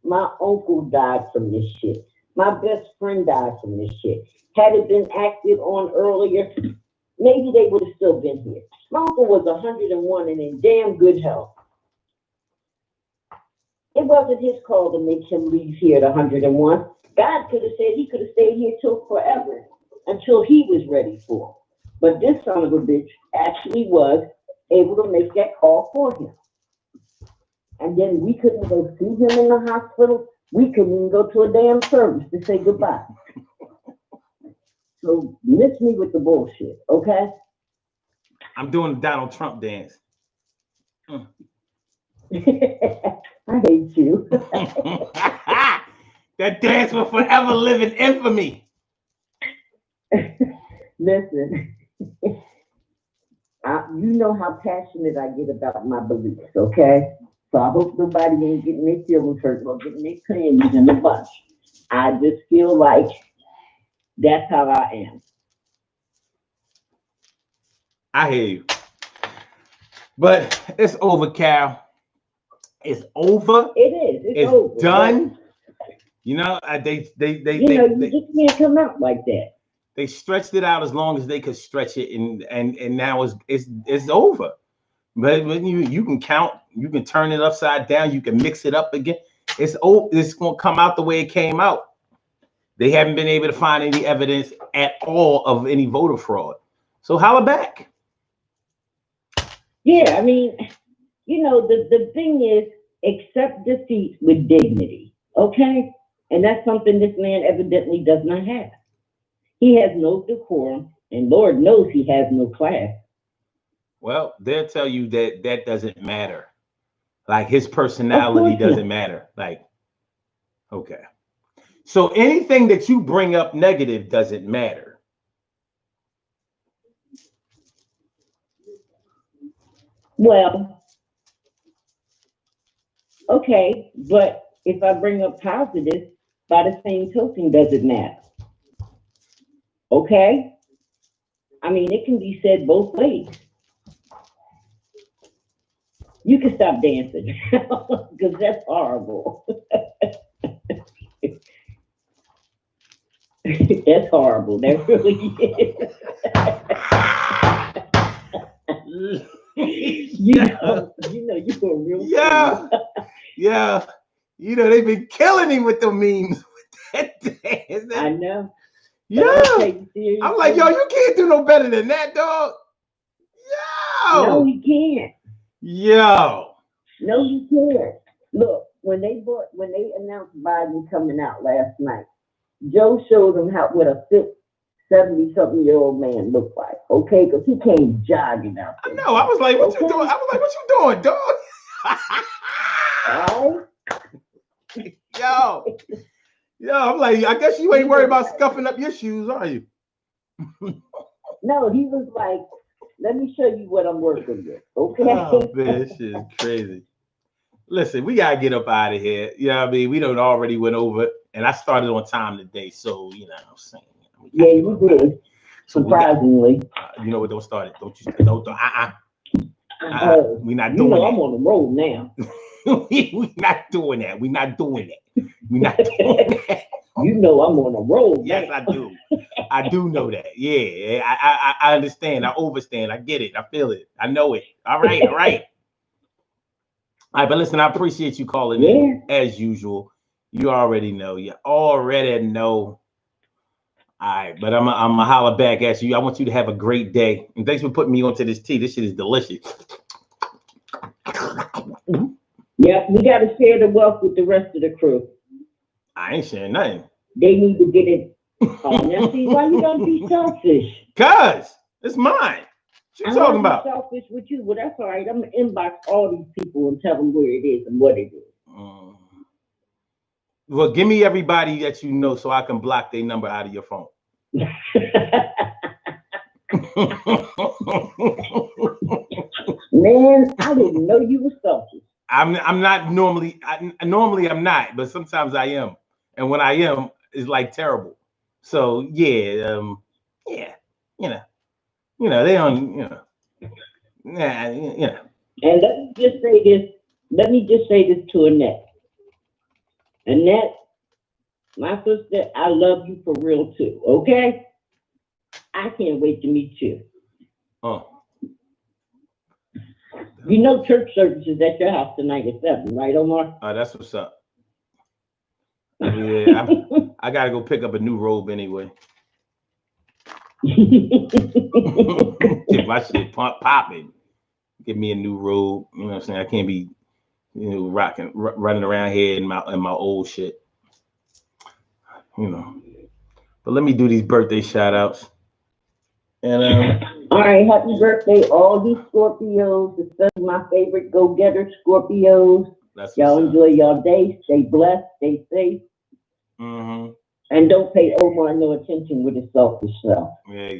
C: my uncle died from this shit. My best friend died from this shit. Had it been acted on earlier, maybe they would have still been here. My uncle was 101 and in damn good health. It wasn't his call to make him leave here at 101. God could have said he could have stayed here till forever, until he was ready for it. But this son of a bitch actually was able to make that call for him. And then we couldn't go see him in the hospital. We couldn't even go to a damn service to say goodbye. So miss me with the bullshit, okay?
A: I'm doing the Donald Trump dance.
C: I hate you.
A: That dance will forever live in infamy.
C: Listen, you know how passionate I get about my beliefs, okay? So I hope nobody ain't getting their feelings hurt or getting their panties in the bunch. I just feel like that's how I am.
A: I hear you. But it's over, Cal. It's over.
C: It is. It's over.
A: Done. You know, they
C: you just can't come out like that.
A: They stretched it out as long as they could stretch it, and now it's over. But when you can count, you can turn it upside down, you can mix it up again. It's gonna come out the way it came out. They haven't been able to find any evidence at all of any voter fraud. So holla back.
C: Yeah, I mean, the thing is, accept defeat with dignity, okay? And that's something this man evidently does not have. He has no decorum, and Lord knows he has no class.
A: Well, they'll tell you that doesn't matter. Like his personality doesn't matter. Like, okay. So anything that you bring up negative doesn't matter.
C: Well, okay, but if I bring up positive, by the same token, does it matter? Okay? I mean, it can be said both ways. You can stop dancing because that's horrible. That's horrible. That really is. you know you're a real
A: yeah. You know they've been killing him with the memes with that dance.
C: I know.
A: Yeah. I'm like, yo, you can't do no better than that, dog. Yo.
C: No, he can't.
A: Yo.
C: No, he can't. Look, when they announced Biden coming out last night, Joe showed them what a fit 70-something-year-old man looked like. Okay, because he came jogging out there.
A: I know. I was like, what you doing? I was like, what you doing, dog? Yo, I'm like, I guess you ain't worried about scuffing up your shoes, are you?
C: No, he was like, let me show you what I'm working with. Okay.
A: Oh, man, this shit is crazy. Listen, we gotta get up out of here. You know what I mean? We done already went over, and I started on time today, so you know what I'm saying.
C: Yeah, you did. So surprisingly.
A: You know what? Don't start it. Don't. We not doing that.
C: I'm on the road now.
A: we not doing that. We not doing that. We not doing that.
C: You know I'm on the road.
A: Yes, I do. I do know that. Yeah, I understand. I understand. I get it. I feel it. I know it. All right. All right, but listen, I appreciate you calling in as usual. You already know. You already know. All right, but I'm gonna holler back at you. I want you to have a great day, and thanks for putting me onto this tea. This shit is delicious.
C: Yeah, we got to share the wealth with the rest of the crew.
A: I ain't sharing nothing.
C: They need to get it. Oh, now see, why you gotta be selfish?
A: Cause it's mine. What you talking about?
C: Selfish with you, well, that's all right. I'm gonna inbox all these people and tell them where it is and what it is.
A: Well, give me everybody that you know so I can block their number out of your phone.
C: Man, I didn't know you were selfish.
A: I'm not normally. Normally I'm not, but sometimes I am, and when I am, it's like terrible. So yeah, they don't, And
C: let me just say this. Let me just say this to Annette. Annette, My sister, I love you for real too. Okay? I can't wait to meet you. You know church services at your house tonight at 7, right, Omar?
A: That's what's up. Yeah, I gotta go pick up a new robe anyway. Get my shit popping. Get me a new robe. You know what I'm saying? I can't be, running around here in my old shit. But let me do these birthday shout outs. And
C: all right, happy birthday, all these Scorpios, especially my favorite go-getter Scorpios. Y'all enjoy y'all day. Stay blessed. Stay safe.
A: Mm-hmm.
C: And don't pay Omar no attention with his selfish self.
A: Yeah.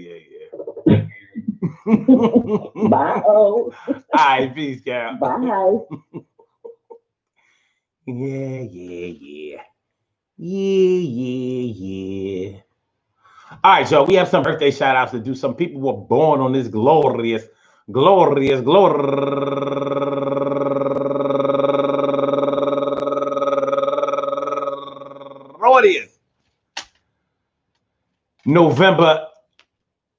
C: Bye. All
A: right, peace, Cal.
C: Bye.
A: Yeah. All right, y'all. We have some birthday shout outs to do. Some people were born on this glorious. November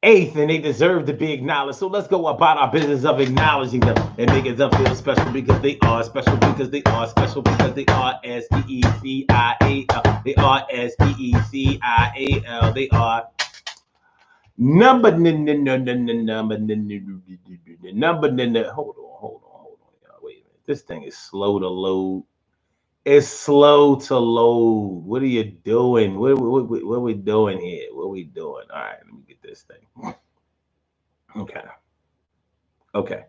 A: 8th, and they deserve to be acknowledged. So let's go about our business of acknowledging them and making them feel special because they are special because they are special because they are SPECIAL. They are SPECIAL. They are number. Hold on, y'all. Wait a minute. This thing is slow to load. It's slow to load. What are you doing? What are we doing here? What are we doing? All right, let me get this thing. Okay.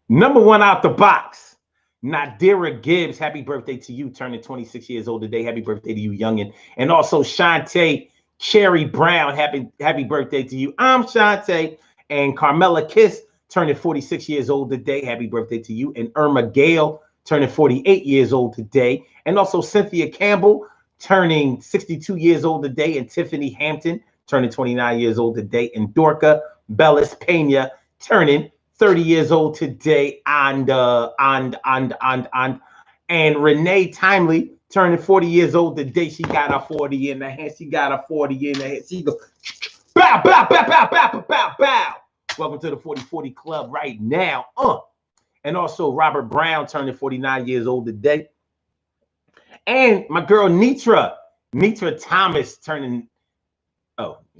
A: Number one out the box. Nadira Gibbs, happy birthday to you, turning 26 years old today. Happy birthday to you, youngin'. And also Shantae Cherry Brown, happy birthday to you. I'm Shantae. And Carmela Kiss, turning 46 years old today. Happy birthday to you. And Irma Gale, turning 48 years old today. And also Cynthia Campbell, turning 62 years old today. And Tiffany Hampton, turning 29 years old today. And Dorca Bellis Pena, turning 30 years old today. And Renee Timely, turning 40 years old today. She got her 40 in the hand. She goes, bow, bow, bow, bow, bow, bow, bow. Welcome to the 4040 Club right now. And also Robert Brown turning 49 years old today. And my girl Nitra Thomas turning,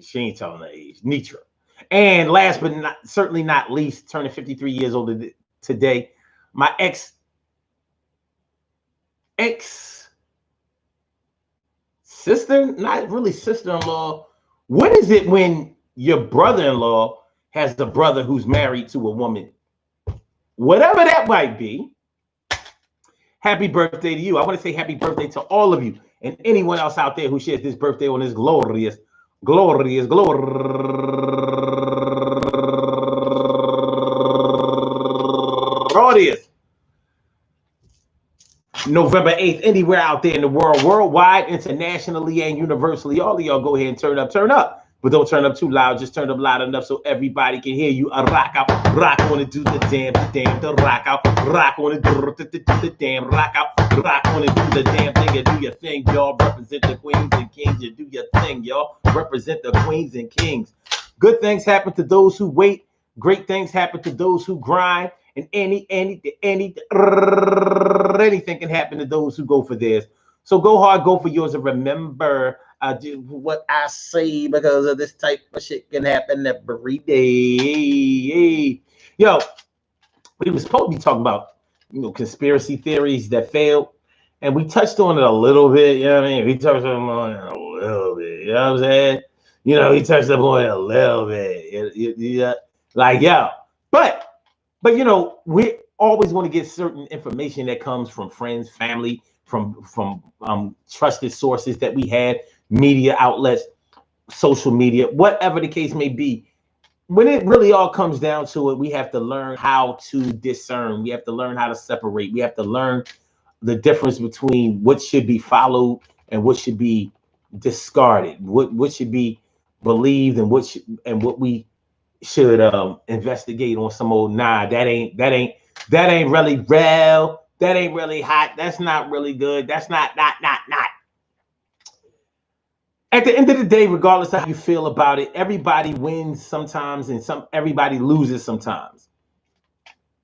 A: she ain't telling her age, Nitra. And last but certainly not least, turning 53 years old today, my ex sister, not really sister-in-law. What is it when your brother-in-law has a brother who's married to a woman? Whatever that might be, happy birthday to you. I want to say happy birthday to all of you and anyone else out there who shares this birthday on this glorious November 8th, anywhere out there in the world, worldwide, internationally, and universally. All of y'all go ahead and turn up. But don't turn up too loud. Just turn up loud enough so everybody can hear you. Rock out, rock on it, do the damn, the rock out, rock on it, do the damn, rock out, rock on it, do the damn thing, and do your thing, y'all. Represent the queens and kings, you do your thing, y'all. Represent the queens and kings. Good things happen to those who wait. Great things happen to those who grind. And anything can happen to those who go for theirs. So go hard, go for yours, and remember, I do what I say because of this type of shit can happen every day. Yo, we were supposed to be talking about, conspiracy theories that failed, and we touched on it a little bit. You know what I mean? We touched on it a little bit. You know what I'm saying? We touched upon it a little bit. Yeah, but we always want to get certain information that comes from friends, family, from trusted sources that we had, media outlets, social media, whatever the case may be. When it really all comes down to it, we have to learn how to discern. We have to learn how to separate. We have to learn the difference between what should be followed and what should be discarded. What should be believed and what we should investigate on some old that ain't really real. That ain't really hot. That's not really good. That's not. At the end of the day, regardless of how you feel about it, everybody wins sometimes and everybody loses sometimes.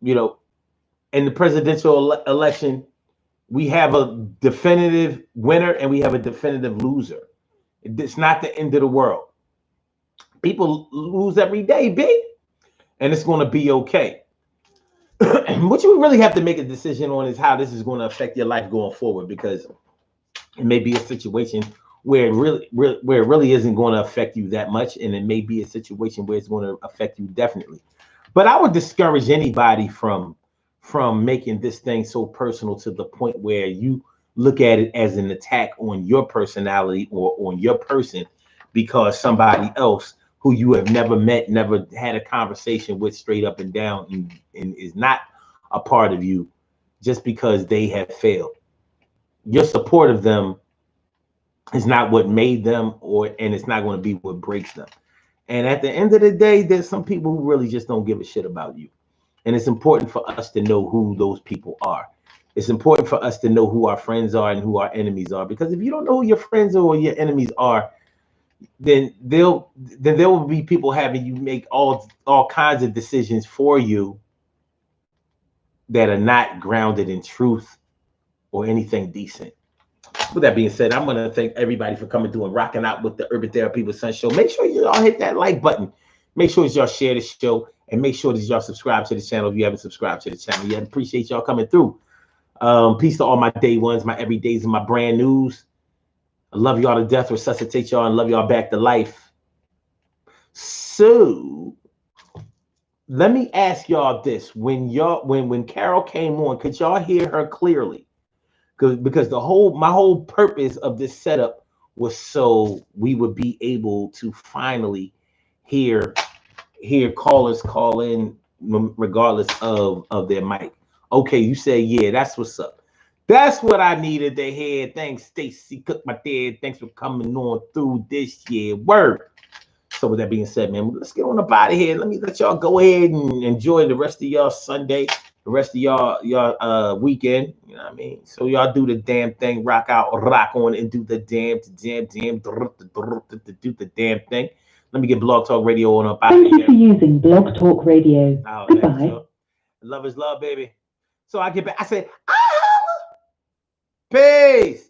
A: You know, in the presidential election, we have a definitive winner and we have a definitive loser. It's not the end of the world. People lose every day, big, and it's going to be okay. What you really have to make a decision on is how this is going to affect your life going forward, because it may be a situation where it really isn't going to affect you that much, and it may be a situation where it's going to affect you definitely. But I would discourage anybody from making this thing so personal to the point where you look at it as an attack on your personality or on your person, because somebody else who you have never met, never had a conversation with straight up and down, and is not a part of you, just because they have failed. Your support of them is not what made them, and it's not going to be what breaks them. And at the end of the day, there's some people who really just don't give a shit about you. And it's important for us to know who those people are. It's important for us to know who our friends are and who our enemies are, because if you don't know who your friends or your enemies are, then there will be people having you make all kinds of decisions for you that are not grounded in truth or anything decent. With that being said, I'm going to thank everybody for coming through and rocking out with the Urban Therapy with Son show. Make sure you all hit that like button. Make sure y'all share the show, and make sure that y'all subscribe to the channel if you haven't subscribed to the channel yet. Appreciate y'all coming through. Peace to all my day ones, my everydays, and my brand news. I love y'all to death, resuscitate y'all, and love y'all back to life. So let me ask y'all this: when Carol came on, could y'all hear her clearly? Because my whole purpose of this setup was so we would be able to finally hear callers call in regardless of their mic. Okay, you say yeah, that's what's up. That's what I needed to hear. Thanks, Stacy Cook, my dad. Thanks for coming on through this year. Word. So with that being said, man, let's get on up out of here. Let me let y'all go ahead and enjoy the rest of y'all Sunday, the rest of y'all weekend. You know what I mean? So y'all do the damn thing, rock out, rock on, and do the damn, do the damn thing. Let me get Blog Talk Radio on up out of here.
D: Thank you for using Blog Talk Radio. Oh, goodbye.
A: Love is love, baby. So I get back. I say, peace.